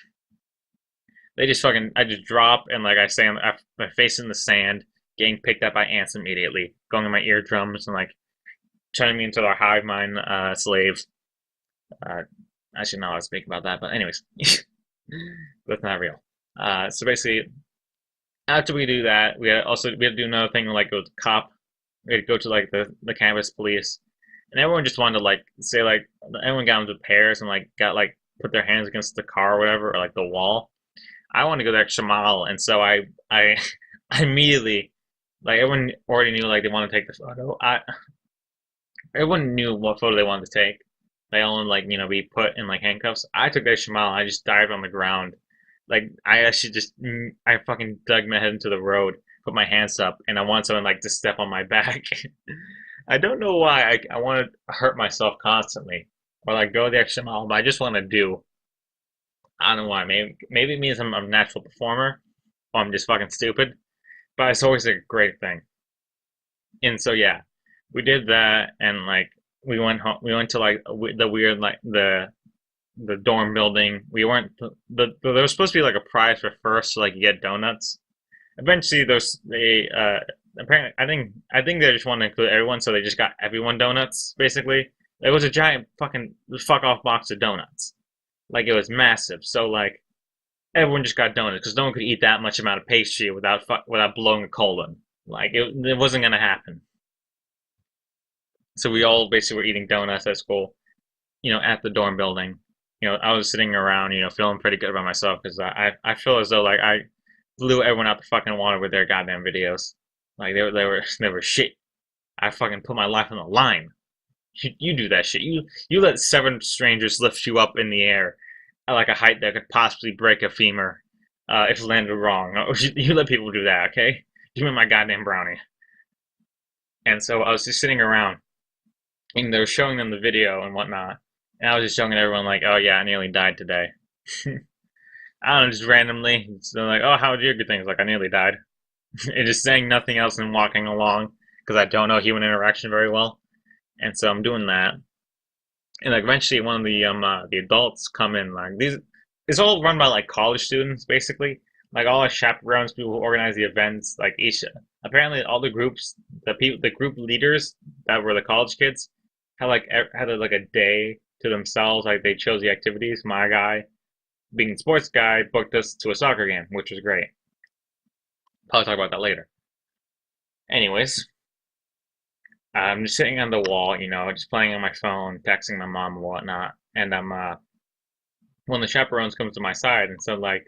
They just fucking, I just drop, and like I say, my face in the sand, getting picked up by ants immediately, going in my eardrums, and like turning me into their hive mind slaves. Actually, not allowed to speak about that, but anyways, that's not real. So basically, after we do that, we had to do another thing, like go to cop. We had to go to like the campus police, and everyone just wanted to like say like everyone got into pairs and like got like put their hands against the car or whatever or like the wall. I wanted to go the extra mile, and so I I immediately like everyone already knew like they want to take the photo. Everyone knew what photo they wanted to take. They all like be put in like handcuffs. I took the extra mile. I just dived on the ground. Like I actually just I fucking dug my head into the road, put my hands up, and I want someone like to step on my back. I don't know why I want to hurt myself constantly or like go the extra mile, but I just want to do. I don't know why. Maybe it means I'm a natural performer, or I'm just fucking stupid. But it's always a great thing. And so yeah, we did that, and like we went home. We went to like the weird like the dorm building. We weren't there was supposed to be like a prize for first, so like you get donuts. Eventually, they apparently I think they just wanted to include everyone, so they just got everyone donuts. Basically, it was a giant fucking fuck off box of donuts. Like it was massive. So like everyone just got donuts because no one could eat that much amount of pastry without blowing a colon. Like it wasn't gonna happen. So we all basically were eating donuts at school, at the dorm building. I was sitting around, feeling pretty good about myself because I feel as though like I blew everyone out the fucking water with their goddamn videos. Like they were shit. I fucking put my life on the line. You do that shit. You let seven strangers lift you up in the air at like a height that could possibly break a femur if landed wrong. You let people do that, okay? Give me my goddamn brownie. And so I was just sitting around, and they were showing them the video and whatnot, and I was just showing everyone like, oh yeah, I nearly died today. I don't know, just randomly. So they're like, oh, how would you good things? Like, I nearly died. And just saying nothing else and walking along because I don't know human interaction very well. And so I'm doing that. And like eventually one of the adults come in. Like these it's all run by like college students basically. Like all our chaperones, people who organize the events, like each apparently all the groups, the group leaders that were the college kids had like a day to themselves. Like they chose the activities. My guy, being the sports guy, booked us to a soccer game, which was great. Probably talk about that later. Anyways, I'm just sitting on the wall, just playing on my phone, texting my mom and whatnot. And I'm one of the chaperones comes to my side and said like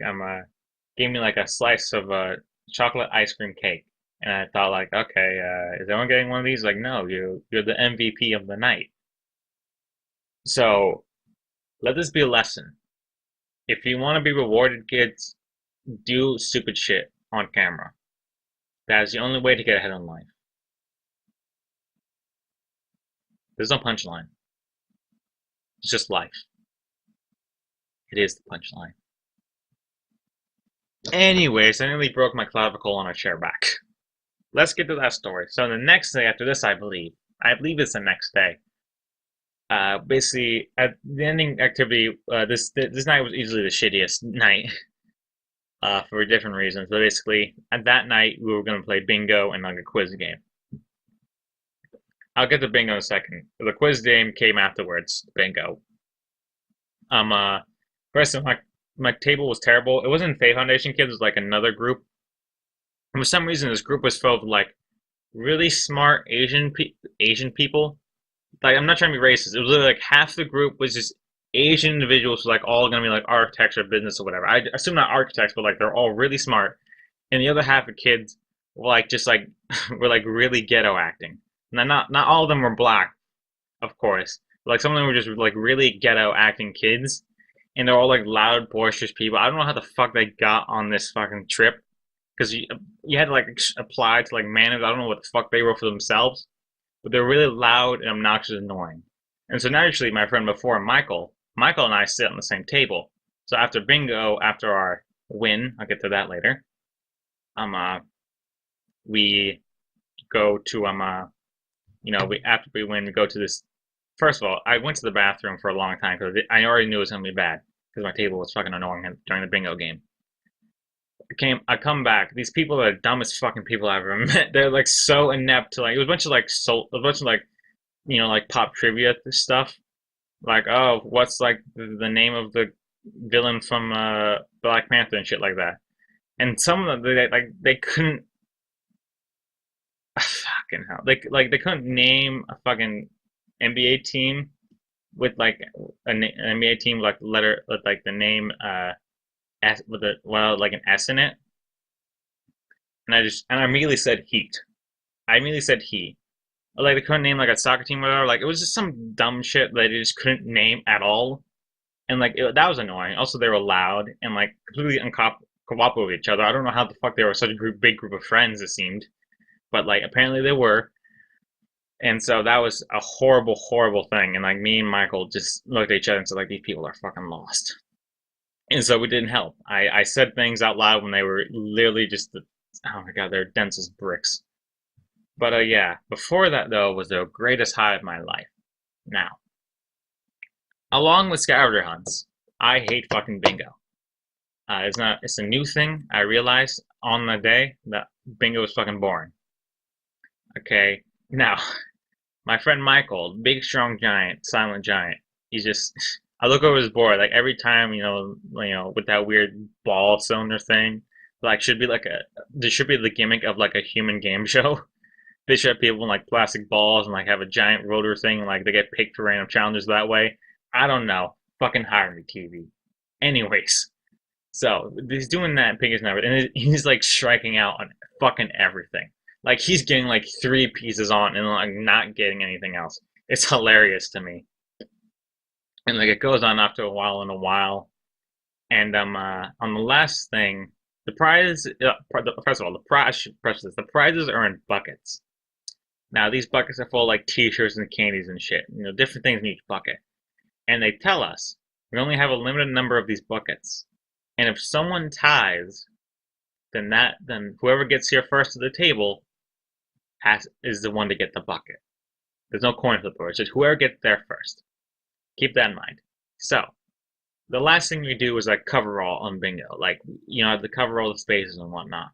gave me like a slice of chocolate ice cream cake. And I thought like, okay, is everyone getting one of these? Like, no, you're the MVP of the night. So let this be a lesson. If you want to be rewarded, kids, do stupid shit on camera. That is the only way to get ahead in life. There's no punchline. It's just life. It is the punchline. Anyways, I nearly broke my clavicle on a chair back. Let's get to that story. So the next day after this, I believe it's the next day. Basically, at the ending activity, this night was easily the shittiest night for different reasons. But basically, at that night, we were going to play bingo and like a quiz game. I'll get to bingo in a second. The quiz game came afterwards. Bingo. First my table was terrible. It wasn't Faye Foundation kids. It was like another group. And for some reason, this group was filled with like really smart Asian people. Like I'm not trying to be racist. It was literally like half the group was just Asian individuals, like all gonna be like architects or business or whatever. I assume not architects, but like they're all really smart. And the other half of kids were like just like were like really ghetto acting. Now not all of them were black, of course, Like some of them were just like really ghetto acting kids, and they're all like loud, boisterous people. I don't know how the fuck they got on this fucking trip because you had to like apply to like manage. I don't know what the fuck they wrote for themselves, but they're really loud and obnoxious and annoying. And so naturally, my friend before, Michael and I sit on the same table. So after bingo, after our win, I'll get to that later. We go to we after we win, we go to this. First of all, I went to the bathroom for a long time because I already knew it was gonna be bad because my table was fucking annoying during the bingo game. I come back. These people are the dumbest fucking people I've ever met. They're like so inept. Like it was a bunch of like a bunch of like like pop trivia stuff. Like oh, what's like the name of the villain from Black Panther and shit like that. And some of them they couldn't fucking hell. They couldn't name a fucking NBA team with like an NBA team like letter with like the name S with a like an S in it. And I immediately said Heat. I immediately said he. Like they couldn't name like a soccer team or whatever. Like it was just some dumb shit that they just couldn't name at all. And like that was annoying. Also, they were loud and like completely uncooperative with each other. I don't know how the fuck they were such a big group of friends. It seemed, but like apparently they were. And so that was a horrible, horrible thing. And like me and Michael just looked at each other and said, like, these people are fucking lost. And so we didn't help. I said things out loud when they were literally just, oh my god, they're dense as bricks. But yeah, before that though was the greatest high of my life. Now, along with scavenger hunts, I hate fucking bingo. It's a new thing. I realized on the day that bingo is fucking boring. Okay, now my friend Michael, big strong giant, silent giant. He's just I look over his board like every time with that weird ball cylinder thing. Like should be like there should be the gimmick of like a human game show. They should have people in like plastic balls and like have a giant rotor thing and like they get picked for random challenges that way. I don't know. Fucking hire me, TV. Anyways, so he's doing that picking his number and he's like striking out on fucking everything. Like he's getting like three pieces on and like not getting anything else. It's hilarious to me. And like it goes on after a while and a while. And on the last thing, the prize. First of all, the prize. I should press this. The prizes are in buckets. Now these buckets are full of like T-shirts and candies and shit. Different things in each bucket. And they tell us we only have a limited number of these buckets. And if someone ties, then whoever gets here first to the table is the one to get the bucket. There's no coin flip, it's just whoever gets there first. Keep that in mind. So, the last thing we do is like cover all on bingo, like the cover all the spaces and whatnot.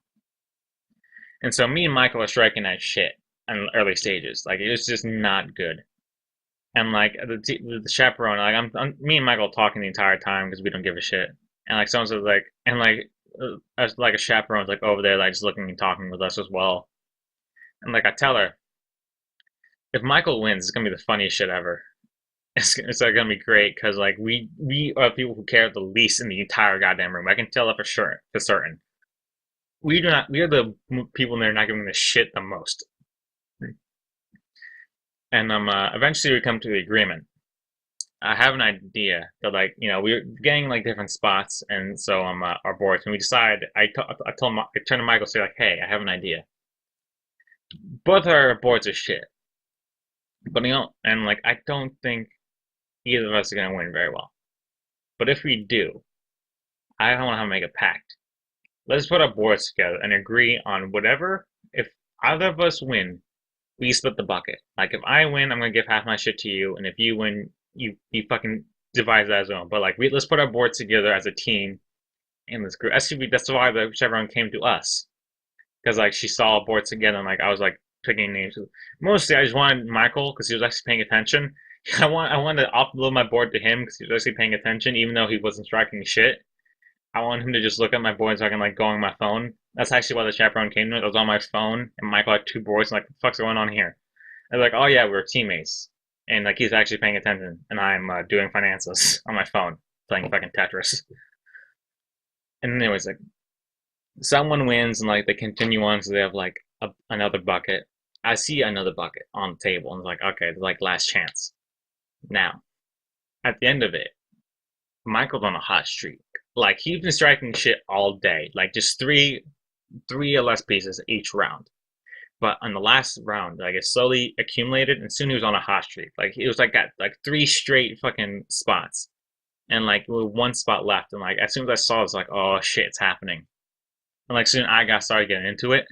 And so me and Michael are striking that shit in the early stages. Like it's just not good. And like the chaperone, like me and Michael talking the entire time because we don't give a shit. And like someone says like, and like a chaperone's like over there like just looking and talking with us as well. And like I tell her, if Michael wins, it's gonna be the funniest shit ever. It's like gonna be great because like we are people who care the least in the entire goddamn room. I can tell that for sure, for certain. We do not. We are the people that are not giving the shit the most. And eventually we come to the agreement. I have an idea that like we're getting like different spots, and so our boards. And we decide. I told him, I turned to Michael, say like, hey, I have an idea. Both our boards are shit, but and like I don't think either of us are gonna win very well. But if we do, I don't want to make a pact. Let's put our boards together and agree on whatever. If either of us win, we split the bucket. Like if I win, I'm gonna give half my shit to you, and if you win, you fucking divide that as well. But like let's put our boards together as a team in this group. That's why the Chevron came to us. Because like she saw boards together and like I was like picking names. Mostly I just wanted Michael because he was actually paying attention. I wanted to upload my board to him because he was actually paying attention even though he wasn't striking shit. I wanted him to just look at my board so I can like go on my phone. That's actually why the chaperone came to it. I was on my phone and Michael had two boards and like what the fuck's going on here? I was like, oh yeah, we're teammates. And like he's actually paying attention and I'm doing finances on my phone, playing fucking Tetris. And anyways, like someone wins and like they continue on, so they have like another bucket. I see another bucket on the table and it's like, okay, it's like last chance. Now, at the end of it, Michael's on a hot streak. Like he's been striking shit all day. Like just three or less pieces each round. But on the last round, like it slowly accumulated, and soon he was on a hot streak. Like it was like at like three straight fucking spots, and like with one spot left. And like as soon as I saw, it, I was like, oh shit, it's happening. And like soon I got started getting into it.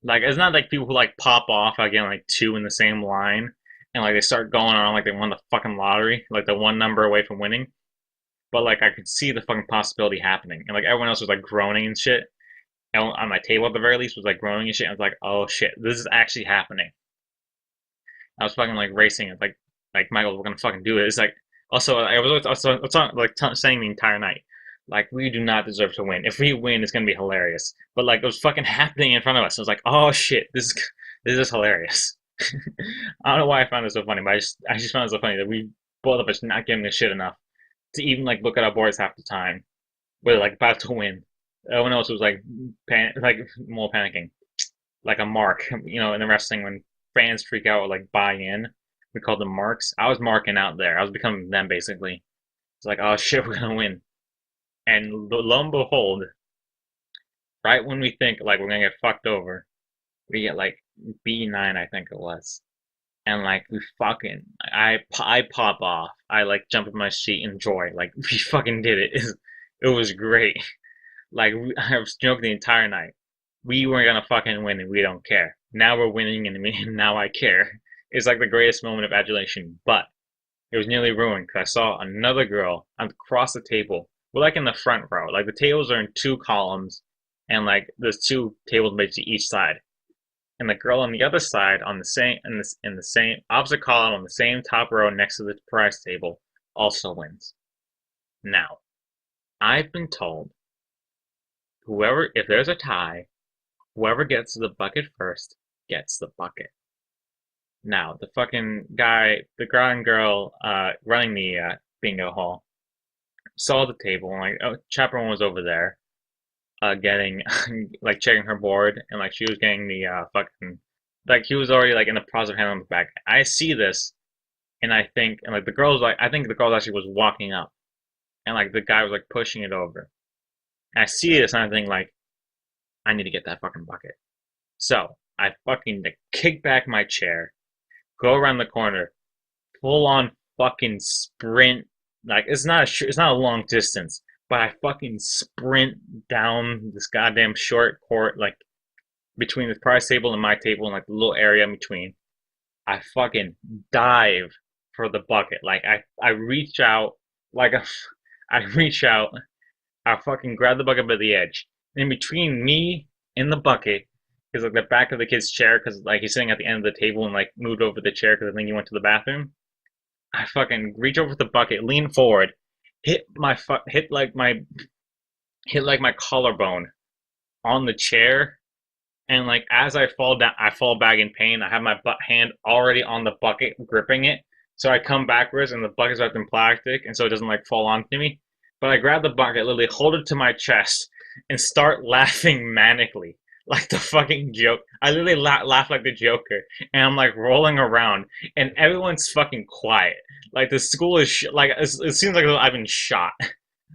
Like it's not like people who like pop off again like two in the same line, and like they start going on like they won the fucking lottery, like the one number away from winning. But like I could see the fucking possibility happening, and like everyone else was like groaning and shit. And on my table at the very least was like groaning and shit. And I was like, oh shit, this is actually happening. I was fucking like racing. It's like Michael, we're gonna fucking do it. It's like also I was also like saying the entire night, like we do not deserve to win. If we win, it's gonna be hilarious. But like it was fucking happening in front of us. I was like, oh shit, this is hilarious. I don't know why I found it so funny, but I just found it so funny that we both of us not giving a shit enough to even like look at our boards half the time. We're like about to win. Everyone else was like like more panicking, like a mark. You know, in the wrestling when fans freak out or like buy in, we call them marks. I was marking out there. I was becoming them basically. It's like, oh shit, we're gonna win. And lo and behold, right when we think like we're gonna get fucked over, we get like B9, I think it was. And like we fucking, I pop off. I like jump in my seat in joy. Like we fucking did it. It was great. Like I was joking the entire night. We weren't gonna fucking win, and we don't care. Now we're winning, and now I care. It's like the greatest moment of adulation, but it was nearly ruined because I saw another girl across the table. We're like in the front row. Like the tables are in two columns, and like there's two tables made to each side. And the girl on the other side, on the same in the same opposite column on the same top row next to the prize table, also wins. Now, I've been told whoever, if there's a tie, whoever gets to the bucket first gets the bucket. Now, the fucking guy, the guy and girl running the bingo hall saw the table and like, oh, chaperone was over there, getting like checking her board, and like she was getting the fucking like he was already like in the process of handling the back. I see this, and I think, and like the girl's like, I think the girl actually was walking up, and like the guy was like pushing it over. And I see this, and I think like, I need to get that fucking bucket. So I fucking like, kick back my chair, go around the corner, full on fucking sprint. Like it's not a long distance, but I fucking sprint down this goddamn short court, like between the prize table and my table, and like the little area in between. I fucking dive for the bucket. Like I reach out, like a, I reach out, I fucking grab the bucket by the edge. And in between me and the bucket is like the back of the kid's chair, because like he's sitting at the end of the table and like moved over the chair because I think he went to the bathroom. I fucking reach over the bucket, lean forward, hit like my collarbone on the chair, and like as I fall down, I fall back in pain. I have my hand already on the bucket, gripping it. So I come backwards, and the bucket's wrapped in plastic, and so it doesn't like fall onto me. But I grab the bucket, literally hold it to my chest, and start laughing manically, like the fucking joke. I literally laugh like the Joker, and I'm like rolling around, and everyone's fucking quiet. Like the school is like it seems like I've been shot,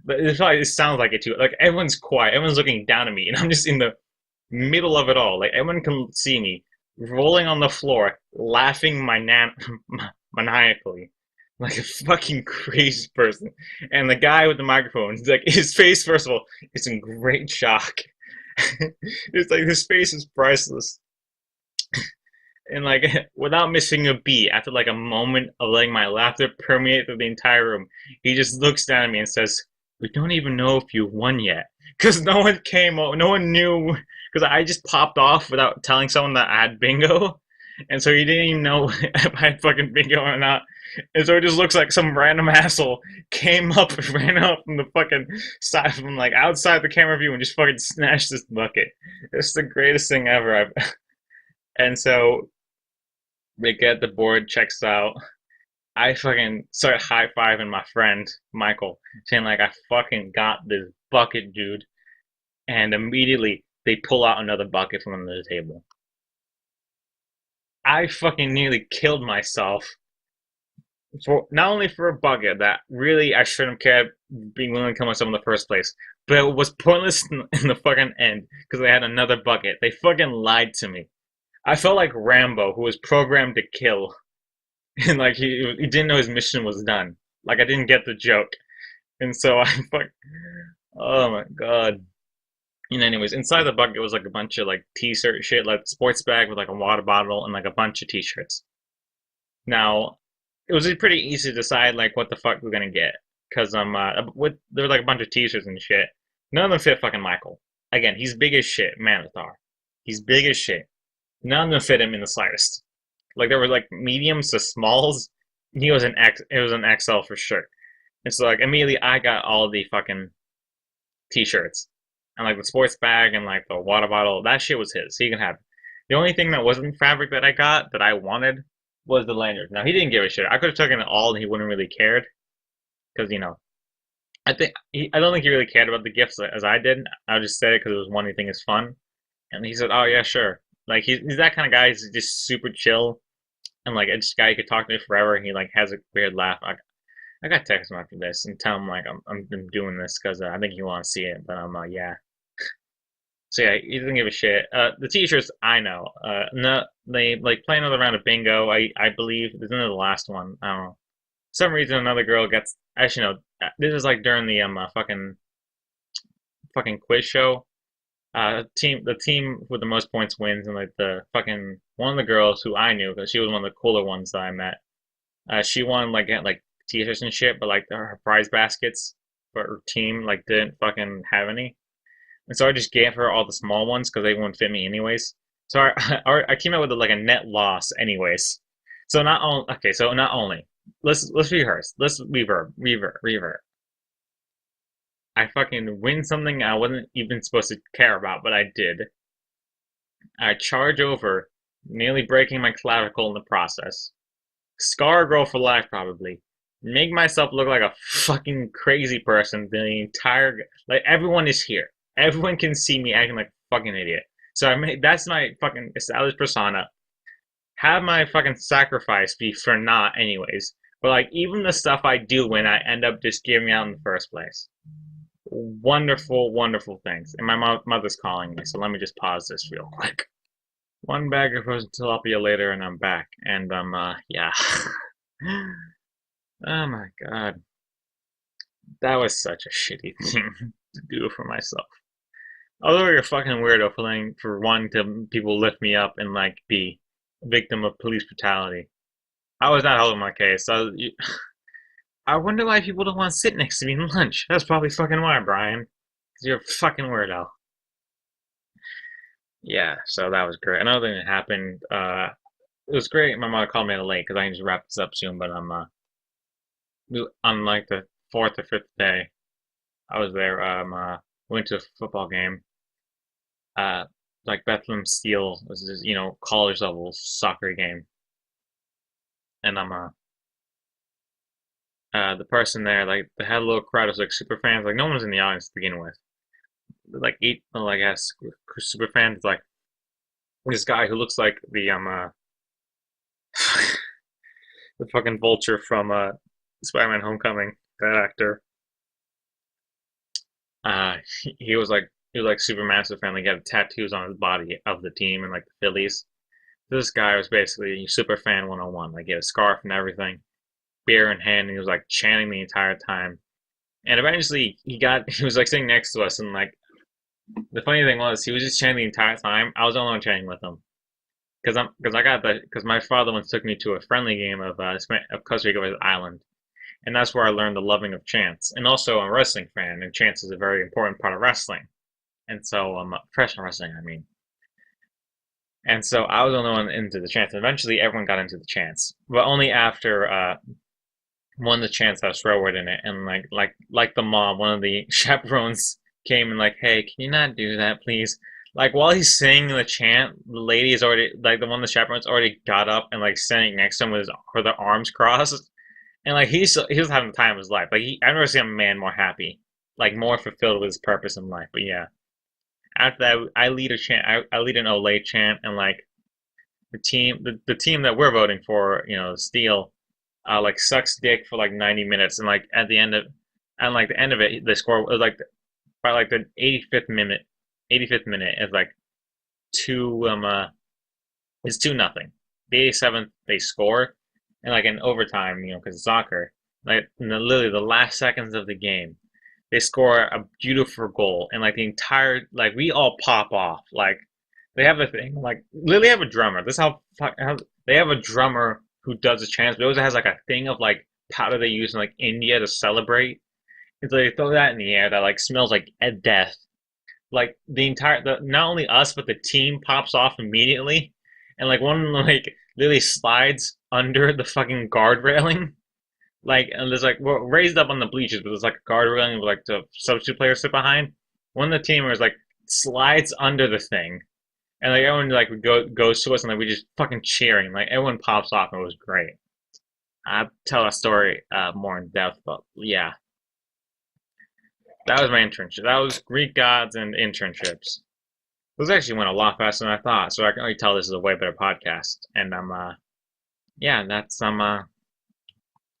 but it sounds like it too. Like everyone's quiet, everyone's looking down at me, and I'm just in the middle of it all. Like everyone can see me rolling on the floor, laughing maniacally, like a fucking crazy person. And the guy with the microphone, like his face, first of all, is in great shock. It's like his face is priceless. And like without missing a beat, after like a moment of letting my laughter permeate through the entire room, he just looks down at me and says, "We don't even know if you won yet," because no one came, no one knew, because I just popped off without telling someone that I had bingo, and so he didn't even know if I had fucking bingo or not. And so it just looks like some random asshole came up, ran up from the fucking side, from like outside the camera view, and just fucking snatched this bucket. It's the greatest thing ever. And so we get the board, checks out. I fucking start high fiving my friend Michael, saying like, I fucking got this bucket, dude. And immediately they pull out another bucket from under the table. I fucking nearly killed myself for not only for a bucket that really I shouldn't have cared being willing to kill myself in the first place, but it was pointless in the fucking end because I had another bucket. They fucking lied to me. I felt like Rambo, who was programmed to kill, and like he didn't know his mission was done. Like I didn't get the joke, and so I fuck. Oh my god. And anyways, inside the bucket was like a bunch of like t-shirt shit, like a sports bag with like a water bottle and like a bunch of t-shirts. Now, it was pretty easy to decide like what the fuck we're gonna get, cause with there were like a bunch of t-shirts and shit. None of them fit fucking Michael. Again, he's big as shit, Manathar. He's big as shit. None of them fit him in the slightest. Like there were like mediums to smalls. He was an X. It was an XL for sure. And so like immediately I got all the fucking t-shirts and like the sports bag and like the water bottle. That shit was his. He can have it. The only thing that wasn't fabric that I got that I wanted was the lanyard. Now he didn't give a shit. I could have taken it all and he wouldn't really cared because I don't think he really cared about the gifts as I did. I just said it because it was one thing is fun, and he said, "Oh yeah, sure." Like he's that kind of guy. He's just super chill and like it's just a guy who could talk to me forever. And he like has a weird laugh. I got to text him after this and tell him like I'm doing this because I think he wants to see it. But I'm yeah. So yeah, he doesn't give a shit. The t-shirts I know. No, they like play another round of bingo. I believe this is the last one. I don't know. For some reason another girl gets. Actually no, this is like during the fucking quiz show. The team with the most points wins, and like the fucking one of the girls who I knew because she was one of the cooler ones that I met. She won like get like t-shirts and shit, but like her prize baskets for her team like didn't fucking have any, and so I just gave her all the small ones because they wouldn't fit me anyways. So I came out with like a net loss anyways. So not only okay, so not only let's rehearse, let's reverb. I fucking win something I wasn't even supposed to care about, but I did. I charge over, nearly breaking my clavicle in the process. Scar a girl for life, probably. Make myself look like a fucking crazy person. The entire like everyone is here. Everyone can see me acting like a fucking idiot. So that's my fucking established persona. Have my fucking sacrifice be for naught, anyways. But like even the stuff I do win, I end up just giving out in the first place. Wonderful, wonderful things. And my mother's calling me, so let me just pause this real quick. One bag of frozen tilapia later, and I'm back. And yeah. Oh my god. That was such a shitty thing to do for myself. Although you're a fucking weirdo for wanting to people lift me up and like be a victim of police brutality. I was not helping my case. I wonder why people don't want to sit next to me in lunch. That's probably fucking why, Brian. Because you're a fucking weirdo. Yeah, so that was great. Another thing that happened, it was great. My mother called me late because I can just wrap this up soon. But on like the fourth or fifth day, I was there. Went to a football game. Uh, like Bethlehem Steel was this, college level soccer game, and the person there, like, they had a little crowd of like super fans. Like, no one was in the audience to begin with. Like eight, like, has super fans. Like this guy who looks like the fucking vulture from Spider-Man: Homecoming. That actor. He was like super massive fan. Like, he had tattoos on his body of the team and like the Phillies. This guy was basically super fan 101. Like, he had a scarf and everything, beer in hand, and he was like chanting the entire time. And eventually, he was like sitting next to us, and like the funny thing was, he was just chanting the entire time. I was the only one chanting with him because my father once took me to a friendly game of Costa Rica versus Island, and that's where I learned the loving of chants. And also, I'm a wrestling fan, and chants is a very important part of wrestling. And so, professional wrestling, I mean. And so I was the only one into the chants. And eventually, everyone got into the chants, but only after one of the chants had a swear word in it, and like the mom, one of the chaperones came and like, hey, can you not do that, please? Like while he's singing the chant, the lady is already like the one of the chaperones already got up and like standing next to him with her arms crossed, and like he was having the time of his life. Like I've never seen a man more happy, like more fulfilled with his purpose in life. But yeah, after that, I lead a chant. I lead an Olay chant, and like the team that we're voting for, Steel. like sucks dick for like 90 minutes, and like at the end of, and like the end of it, the score was like by like the 85th minute is like two it's 2-0. The 87th they score, and like in overtime, because it's soccer, like literally the last seconds of the game, they score a beautiful goal, and like the entire like we all pop off. Like they have a thing, like literally have a drummer. This is how they have a drummer who does a chants, but it also has like a thing of like powder they use in like India to celebrate. And so they throw that in the air that like smells like death. Like not only us but the team pops off immediately, and like one like literally slides under the fucking guard railing. Like, and there's like we're raised up on the bleachers, but there's like a guard railing with like the substitute players sit behind. One of the teamers like slides under the thing, and like everyone like goes to us, and like we just fucking cheering. Like everyone pops off, and it was great. I'll tell a story more in depth, but yeah, that was my internship. That was Greek gods and internships. This actually went a lot faster than I thought, so I can already tell this is a way better podcast. And yeah,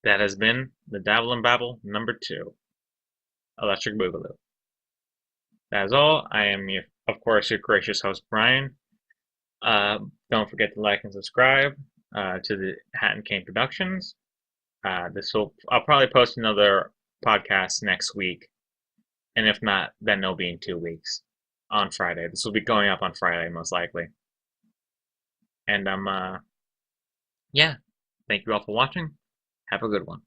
that has been the Dabble and Babble #2, Electric Boogaloo. That is all. I am, of course, your gracious host, Brian. Don't forget to like and subscribe to the Hat and Cane Productions. I'll probably post another podcast next week, and if not, then it'll be in 2 weeks on Friday. This will be going up on Friday, most likely. And yeah, thank you all for watching. Have a good one.